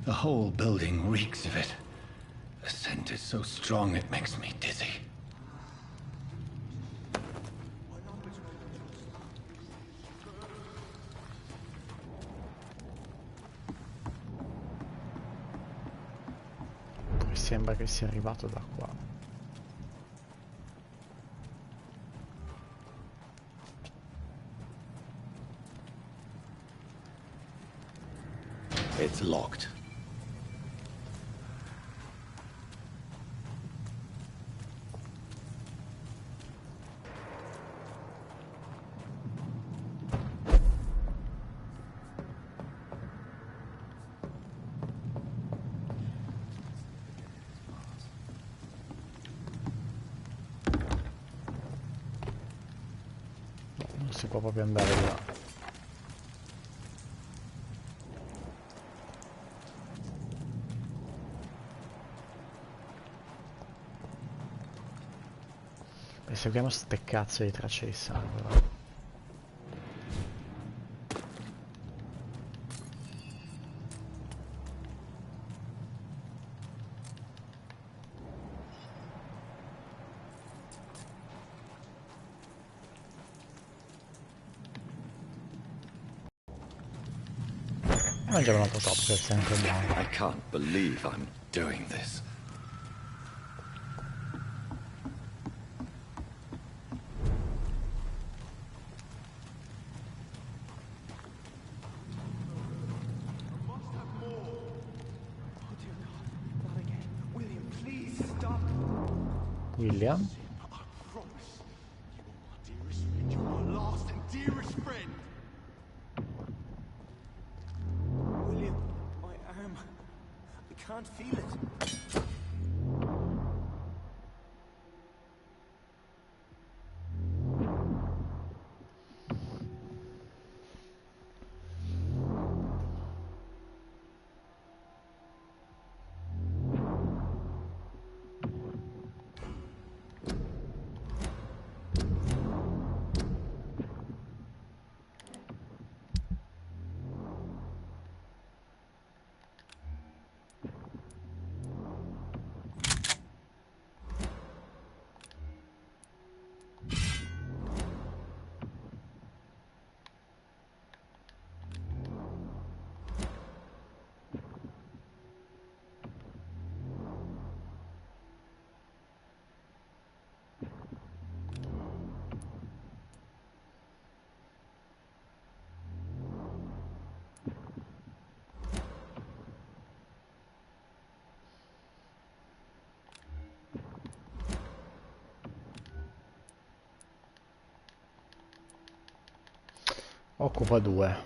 The whole building reeks of it. The scent is so strong it makes me dizzy. Poi sembra che sia arrivato da qua. It's locked. Non si può proprio andare di là. E seguiamo ste cazzo di tracce di sangue, va. Mangiamo un altro top che è sempre buono. I can't believe I'm doing this. William. William, my arm. I can't feel it. Occupa 2.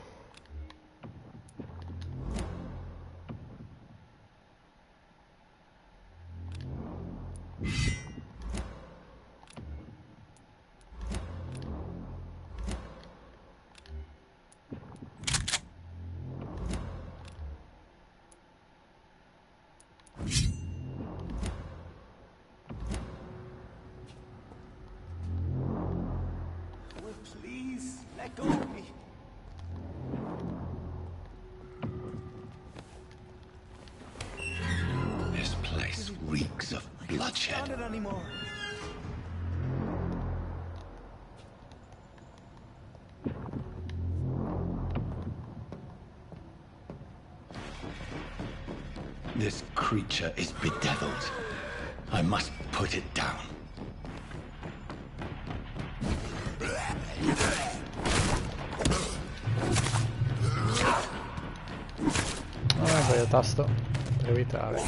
Will, please, let go of me. This place reeks of bloodshed. I can't stand it anymore. This creature is bedeviled. I must put it down. Ah, sbaglio tasto per evitare.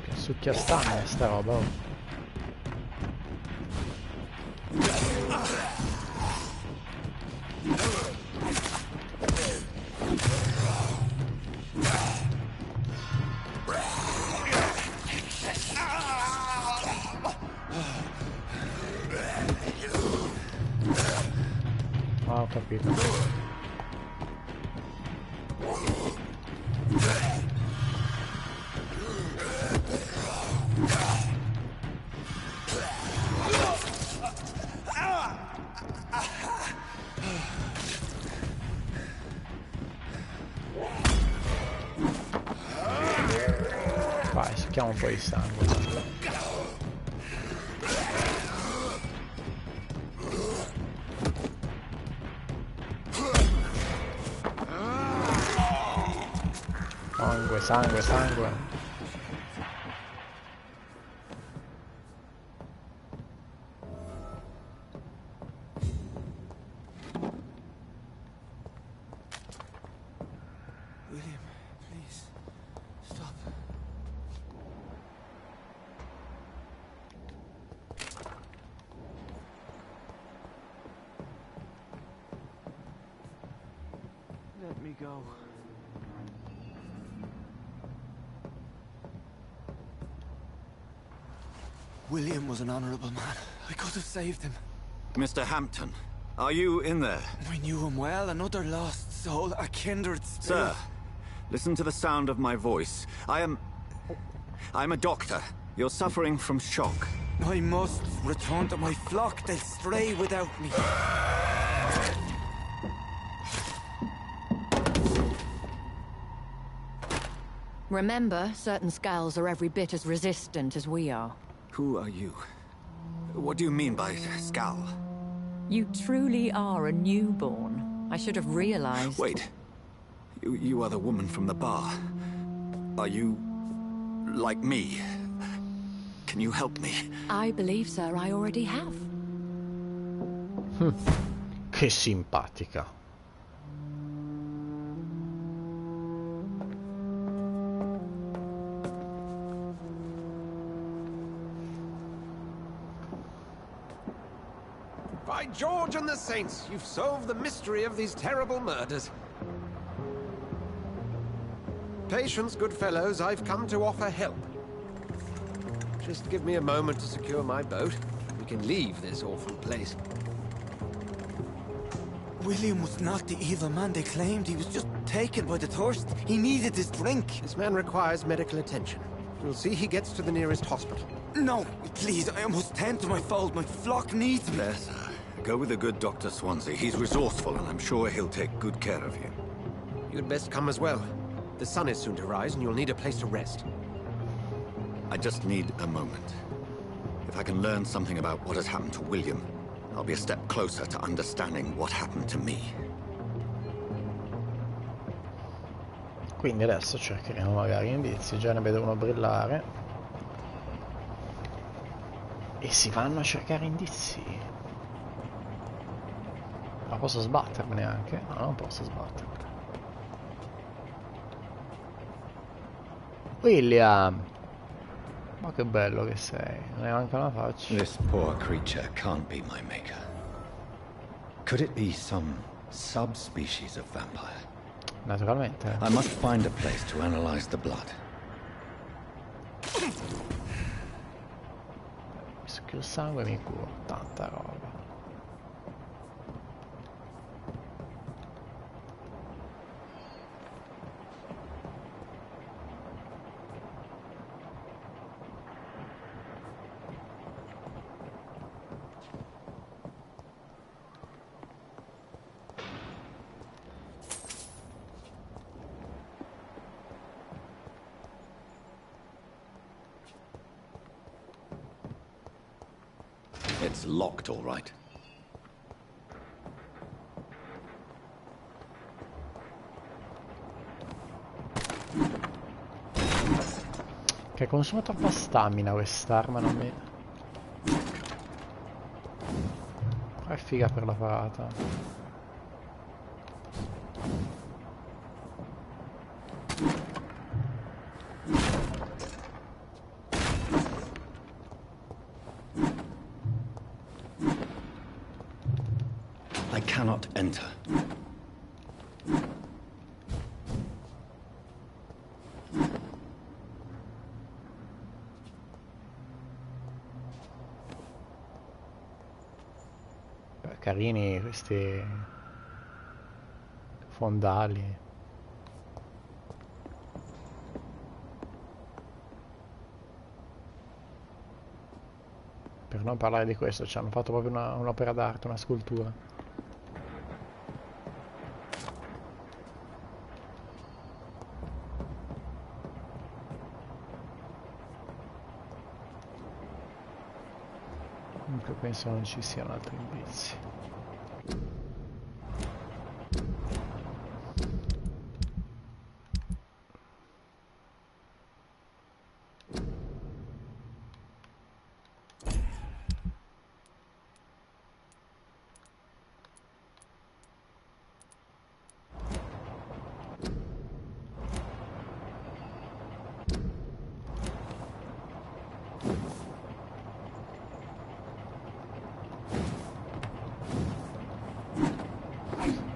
Che succhia stanne sta roba, oh. Ah, ho capito. Vai, succhiamo un po' di sangue. Sangue, sangue, sangue. me go. William was an honorable man. I could have saved him. Mr. Hampton, are you in there? I knew him well, another lost soul, a kindred spirit. Sir, listen to the sound of my voice. I'm a doctor. You're suffering from shock. I must return to my flock. They'll stray without me. Remember, certain skulls are every bit as resistant as we are. Who are you? What do you mean by Skal? You truly are a newborn. I should have realized. Wait. You are the woman from the bar. Are you... like me? Can you help me? I believe, sir, I already have. Che simpatica. By George and the Saints, you've solved the mystery of these terrible murders. Patience, good fellows, I've come to offer help. Just give me a moment to secure my boat. We can leave this awful place. William was not the evil man they claimed. He was just taken by the thirst. He needed his drink. This man requires medical attention. We'll see he gets to the nearest hospital. No, please, I must tend to my fold. My flock needs me. There, sir. Go with the good Dr. Swansea. He's resourceful, and I'm sure he'll take good care of you. You'd best come as well. The sun is soon to rise, and you'll need a place to rest. I just need a moment. If I can learn something about what has happened to William, I'll be a step closer to understanding what happened to me. Quindi adesso cercheremo magari indizi. Già ne vedo uno brillare. E si vanno a cercare indizi. Ma posso sbattermene anche? No, non posso sbattermi. William! Ma che bello che sei, non hai neanche una faccia. This poor creature can't be my maker. Could it be some subspecies of vampire? Naturalmente. I must find a place to analyze the blood. Mischio il sangue e mi curo, tanta roba. It's locked, all right. Che consuma troppa stamina quest'arma, non mi... Però è figa per la parata. I cannot enter. Beh, carini questi fondali. Per non parlare di questo, ci hanno fatto proprio un'opera d'arte, una scultura. Comunque penso non ci siano altri indizi.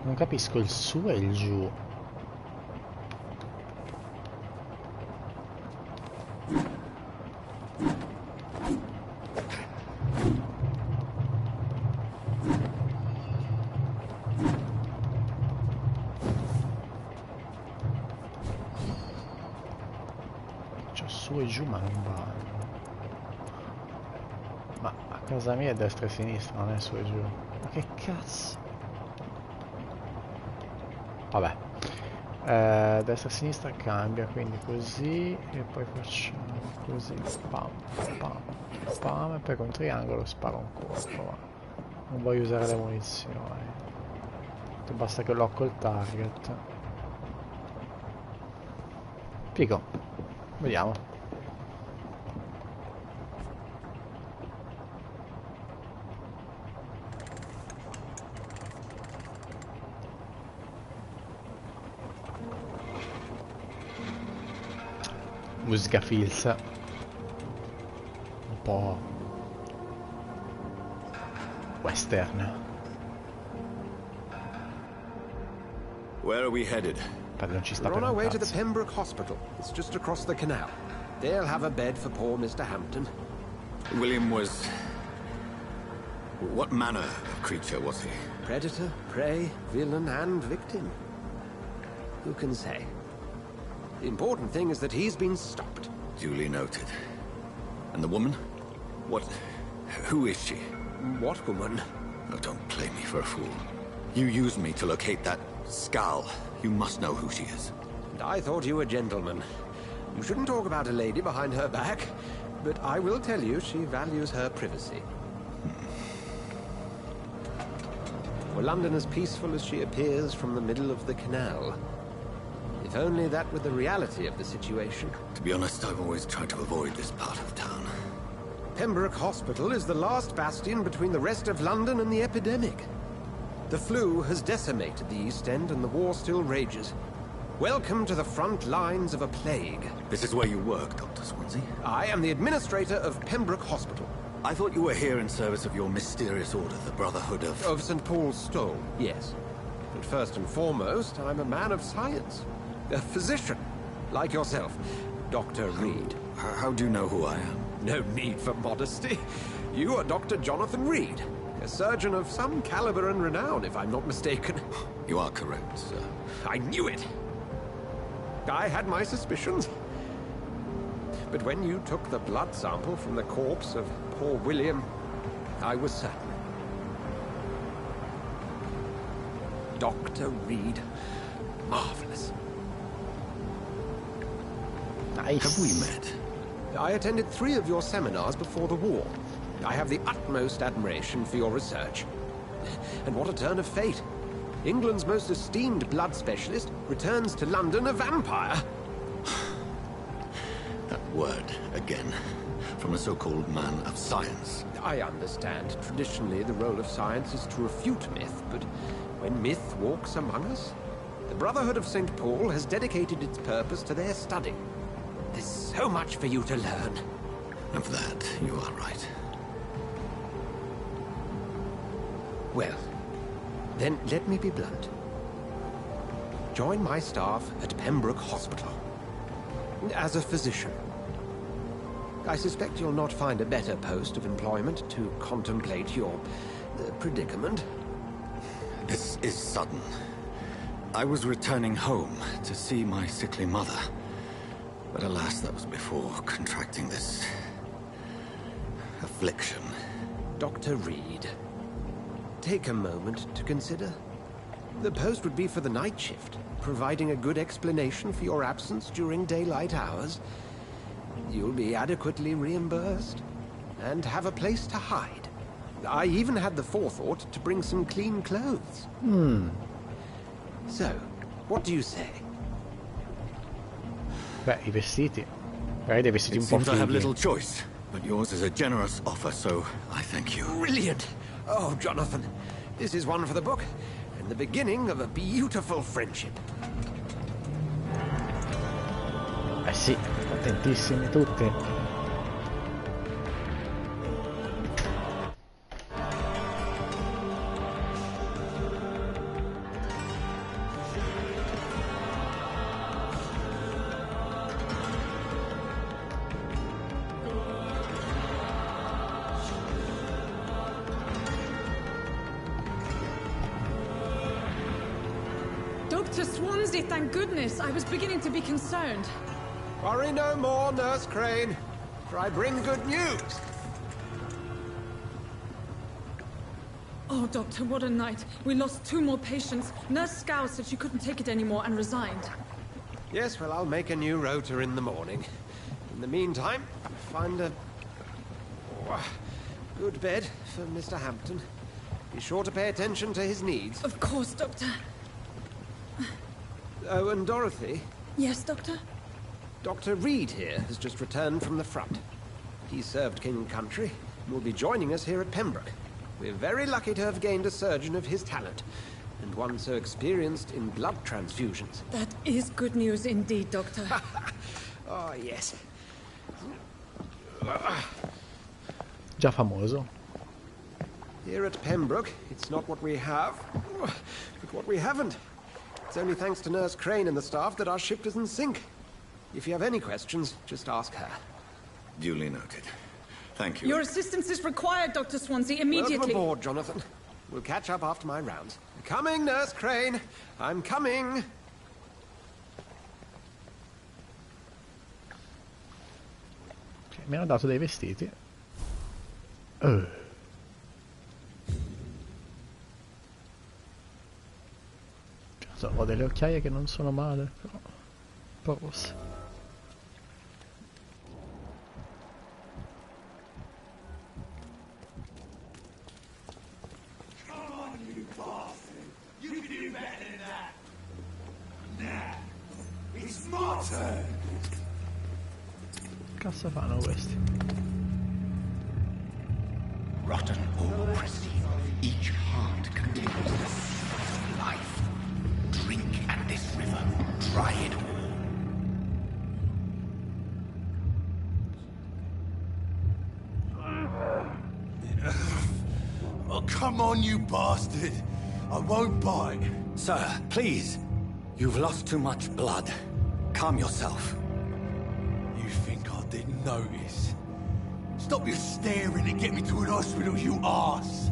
Non capisco il su e il giù. su e giù ma non vanno. Ma a casa mia è destra e sinistra, non è su e giù. Ma che cazzo? Vabbè. Destra e sinistra cambia, quindi così e poi facciamo così. Pam, pam, pam, e poi con triangolo sparo un colpo. Ma non voglio usare le munizioni. Basta che locco il target. Figo. Vediamo. Musica feels un po' western. Where are we headed? We're on our way to the Pembroke Hospital. It's just across the canal. They'll have a bed for poor Mr. Hampton. William was... What manner of creature was he? Predator, prey, villain, and victim. Who can say? The important thing is that he's been stopped. Duly noted. And the woman? What... Who is she? What woman? Oh, don't play me for a fool. You used me to locate that skull. You must know who she is. And I thought you a gentleman. You shouldn't talk about a lady behind her back, but I will tell you she values her privacy. Were London as peaceful as she appears from the middle of the canal? If only that were the reality of the situation. To be honest, I've always tried to avoid this part of town. Pembroke Hospital is the last bastion between the rest of London and the epidemic. The flu has decimated the East End and the war still rages. Welcome to the front lines of a plague. This is where you work, Dr. Swansea? I am the administrator of Pembroke Hospital. I thought you were here in service of your mysterious order, the Brotherhood of... Of St. Paul's Stole, yes. But first and foremost, I'm a man of science. A physician, like yourself, Dr. Reed. How do you know who I am? No need for modesty. You are Dr. Jonathan Reed, a surgeon of some caliber and renown, if I'm not mistaken. You are correct, sir. I knew it! I had my suspicions. But when you took the blood sample from the corpse of poor William, I was certain. Dr. Reed. Marvelous. Nice. Have we met? I attended 3 of your seminars before the war. I have the utmost admiration for your research. And what a turn of fate. England's most esteemed blood specialist returns to London a vampire. That word, again. From a so-called man of science. I understand. Traditionally, the role of science is to refute myth, but when myth walks among us, the Brotherhood of St. Paul has dedicated its purpose to their study. There's so much for you to learn. Of that, you are right. Well, then let me be blunt. Join my staff at Pembroke Hospital. As a physician. I suspect you'll not find a better post of employment to contemplate your predicament. This is sudden. I was returning home to see my sickly mother. But alas, that was before contracting this... affliction. Dr. Reed, take a moment to consider. The post would be for the night shift, providing a good explanation for your absence during daylight hours. You'll be adequately reimbursed, and have a place to hide. I even had the forethought to bring some clean clothes. So, what do you say? Beh, I vestiti. Magari dei vestiti It un po' seems I have fighi. little choice, but yours is a generous offer, so I thank you. Brilliant! Oh, Jonathan, this is one for the book, and the beginning of a beautiful friendship. Eh sì, attentissimi tutti. Dr. Swansea, thank goodness. I was beginning to be concerned. Worry no more, Nurse Crane, for I bring good news. Oh, Doctor, what a night. We lost 2 more patients. Nurse Scow said she couldn't take it anymore and resigned. Yes, well, I'll make a new rota in the morning. In the meantime, find a good bed for Mr. Hampton. Be sure to pay attention to his needs. Of course, Doctor. Oh, and Dorothy? Yes, Doctor? Dr. Reed here has just returned from the front. He served King and Country and will be joining us here at Pembroke. We're very lucky to have gained a surgeon of his talent, and one so experienced in blood transfusions. That is good news indeed, Doctor. Oh, yes. Già famoso. Here at Pembroke, it's not what we have, but what we haven't. It's only thanks to Nurse Crane and the staff that our ship doesn't sink. If you have any questions, just ask her. Duly noted. Thank you. Your assistance is required, Dr. Swansea, immediately. Welcome aboard, Jonathan. We'll catch up after my rounds. Coming, Nurse Crane. I'm coming. Okay, mi hanno dato dei vestiti. Ho delle occhiaie che non sono male, però un po' rosse. Cazzo fanno questi? Rotten ore pristine. Each heart contains the seed of life. Drink at this river. Try it all. Oh, come on, you bastard. I won't bite. Sir, please. You've lost too much blood. Calm yourself. You think I didn't notice? Stop your staring and get me to an hospital, you arse!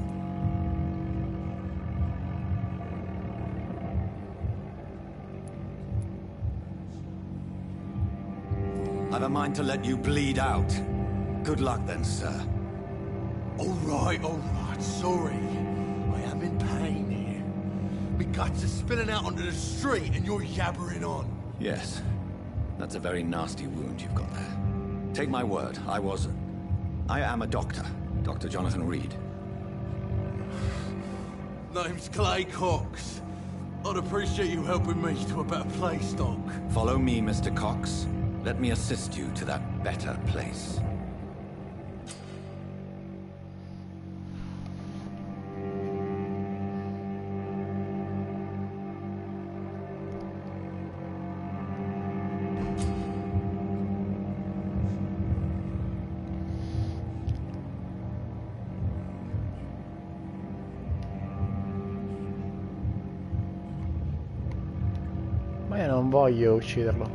I've a mind to let you bleed out. Good luck then, sir. All right, sorry. I am in pain here. My guts are spilling out onto the street and you're yabbering on. Yes. That's a very nasty wound you've got there. Take my word, I am a doctor. Dr. Jonathan Reed. Name's Clay Cox. I'd appreciate you helping me to a better place, Doc. Follow me, Mr. Cox. Let me assist you to that better place. Ma io non voglio ucciderlo.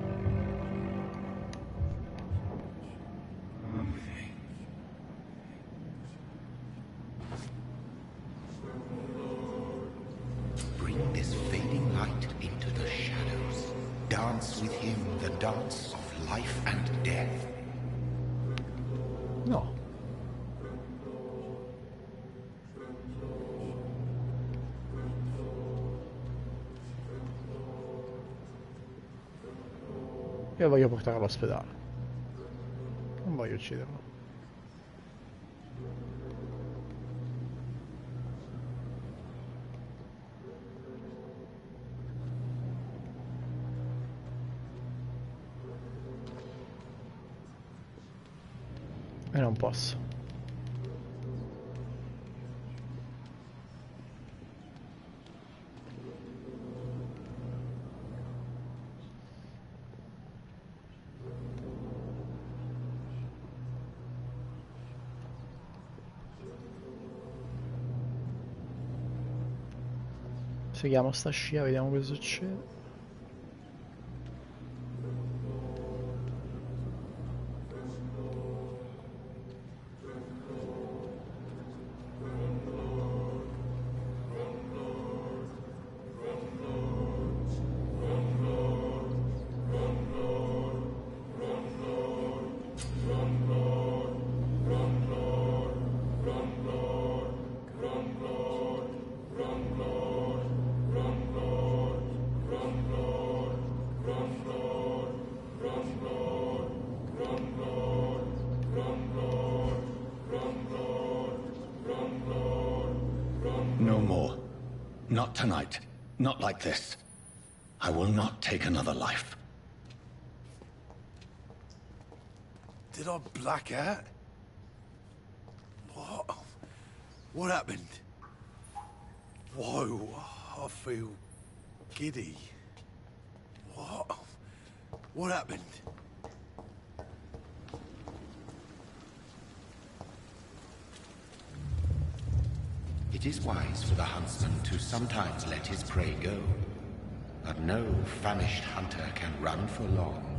Bring this fading light into the shadows. Dance with him the dance of life and death. No. Io voglio portare all'ospedale. Non voglio ucciderlo. E non posso. Seguiamo sta scia, vediamo cosa succede. Not tonight. Not like this. I will not take another life. Did I black out? What? What happened? Whoa, I feel giddy. What? What happened? It is wise for the huntsman to sometimes let his prey go. But no famished hunter can run for long.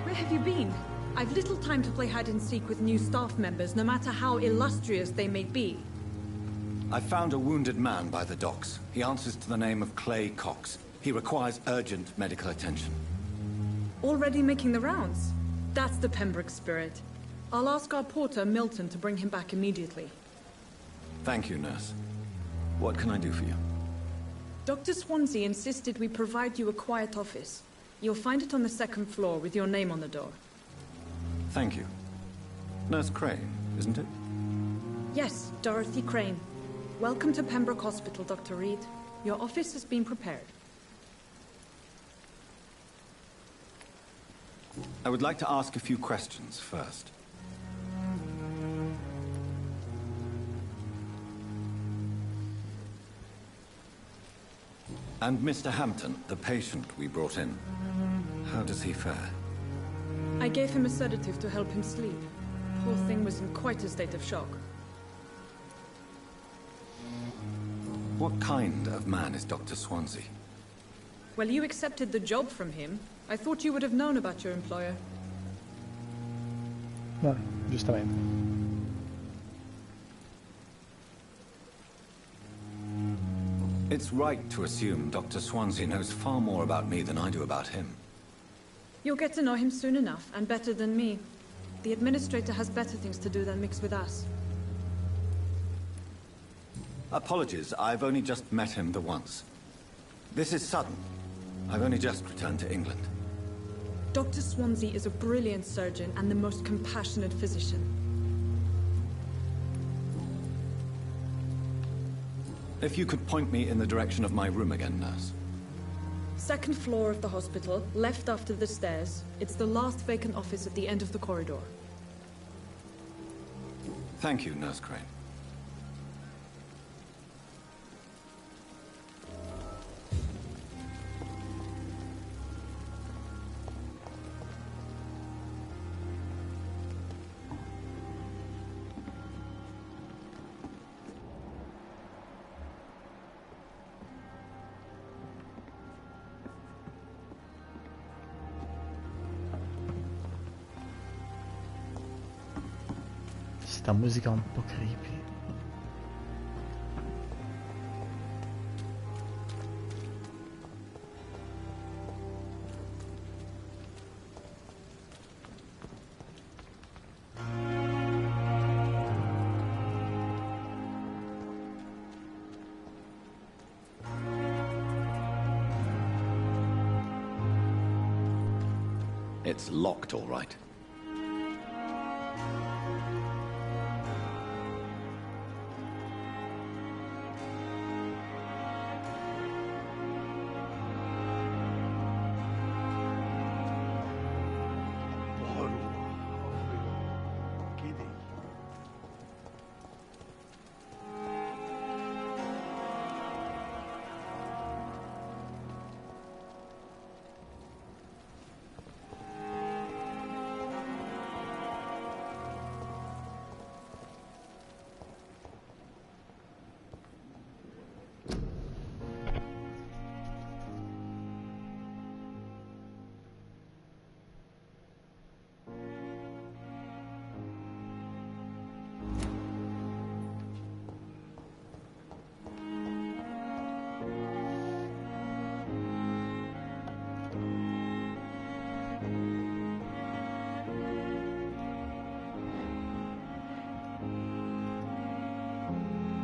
Where have you been? I've little time to play hide-and-seek with new staff members, no matter how illustrious they may be. I found a wounded man by the docks. He answers to the name of Clay Cox. He requires urgent medical attention. Already making the rounds? That's the Pembroke spirit. I'll ask our porter, Milton, to bring him back immediately. Thank you, nurse. What can I do for you? Dr. Swansea insisted we provide you a quiet office. You'll find it on the second floor with your name on the door. Thank you. Nurse Crane, isn't it? Yes, Dorothy Crane. Welcome to Pembroke Hospital, Dr. Reed. Your office has been prepared. I would like to ask a few questions first. And Mr. Hampton, the patient we brought in, how does he fare? I gave him a sedative to help him sleep. Poor thing was in quite a state of shock. What kind of man is Dr. Swansea? Well, you accepted the job from him. I thought you would have known about your employer. No, giustamente. It's right to assume Dr. Swansea knows far more about me than I do about him. You'll get to know him soon enough, and better than me. The administrator has better things to do than mix with us. Apologies, I've only just met him the once. This is sudden. I've only just returned to England. Dr. Swansea is a brilliant surgeon and the most compassionate physician. If you could point me in the direction of my room again, nurse. Second floor of the hospital, left after the stairs. It's the last vacant office at the end of the corridor. Thank you, Nurse Crane. Sta musica un po' creepy. It's locked, all right.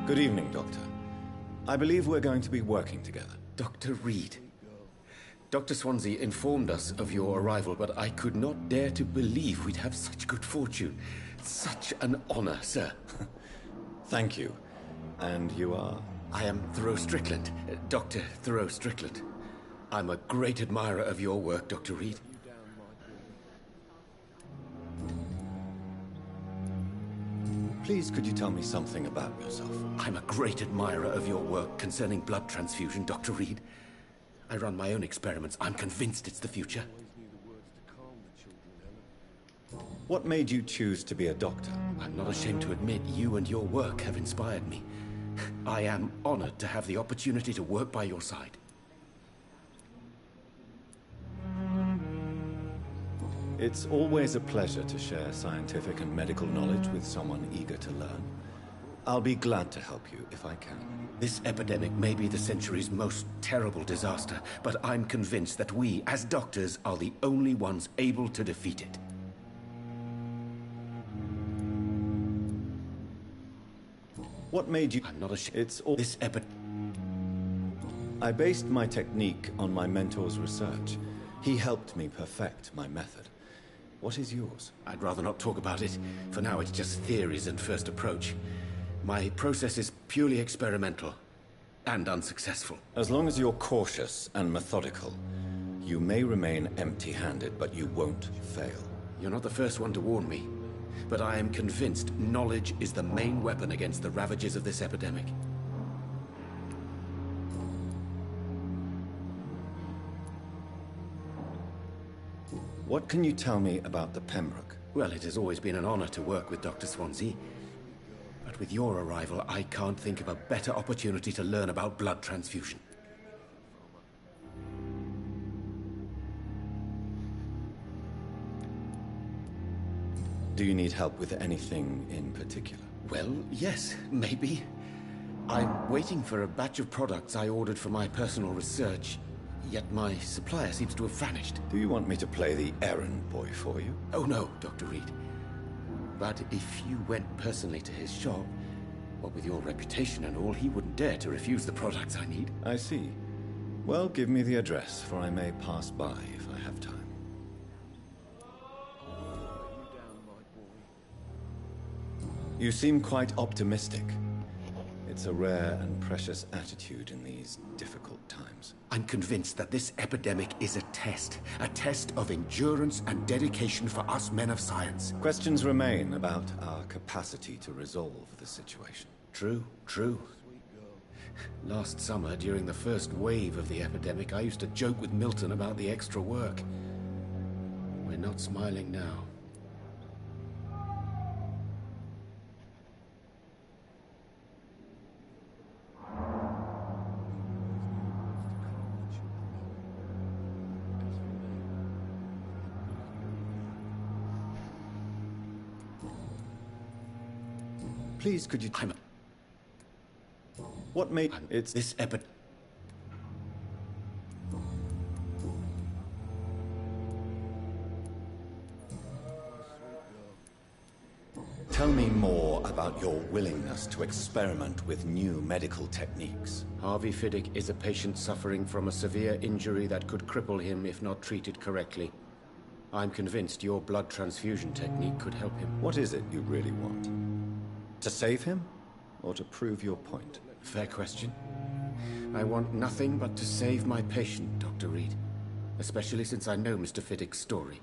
Good evening, Doctor. I believe we're going to be working together. Dr. Reed. Dr. Swansea informed us of your arrival, but I could not dare to believe we'd have such good fortune. Such an honor, sir. Thank you. And you are? I am Thoreau Strickland, Dr. Thoreau Strickland. I'm a great admirer of your work, Dr. Reed. Please, could you tell me something about yourself? I'm a great admirer of your work concerning blood transfusion, Dr. Reed. I run my own experiments. I'm convinced it's the future. What made you choose to be a doctor? I'm not ashamed to admit you and your work have inspired me. I am honored to have the opportunity to work by your side. It's always a pleasure to share scientific and medical knowledge with someone eager to learn. I'll be glad to help you if I can. This epidemic may be the century's most terrible disaster, but I'm convinced that we, as doctors, are the only ones able to defeat it. What made you... I'm not ashamed. It's all... This epidemic... I based my technique on my mentor's research. He helped me perfect my method. What is yours? I'd rather not talk about it. For now, it's just theories and first approach. My process is purely experimental and unsuccessful. As long as you're cautious and methodical, you may remain empty-handed, but you won't fail. You're not the first one to warn me, but I am convinced knowledge is the main weapon against the ravages of this epidemic. What can you tell me about the Pembroke? Well, it has always been an honor to work with Dr. Swansea. But with your arrival, I can't think of a better opportunity to learn about blood transfusion. Do you need help with anything in particular? Well, yes, maybe. I'm waiting for a batch of products I ordered for my personal research, yet my supplier seems to have vanished. Do you want me to play the errand boy for you? Oh no, Dr. Reed. But if you went personally to his shop, what with your reputation and all, he wouldn't dare to refuse the products I need. I see. Well, give me the address, for I may pass by if I have time. You seem quite optimistic. It's a rare and precious attitude in these difficult times. I'm convinced that this epidemic is a test of endurance and dedication for us men of science. Questions remain about our capacity to resolve the situation. True, true. Last summer, during the first wave of the epidemic, I used to joke with Milton about the extra work. We're not smiling now. Please, could you... What made... It's this epidemic... Tell me more about your willingness to experiment with new medical techniques. Harvey Fiddick is a patient suffering from a severe injury that could cripple him if not treated correctly. I'm convinced your blood transfusion technique could help him. What is it you really want? To save him? Or to prove your point? Fair question. I want nothing but to save my patient, Dr. Reed. Especially since I know Mr. Fiddick's story.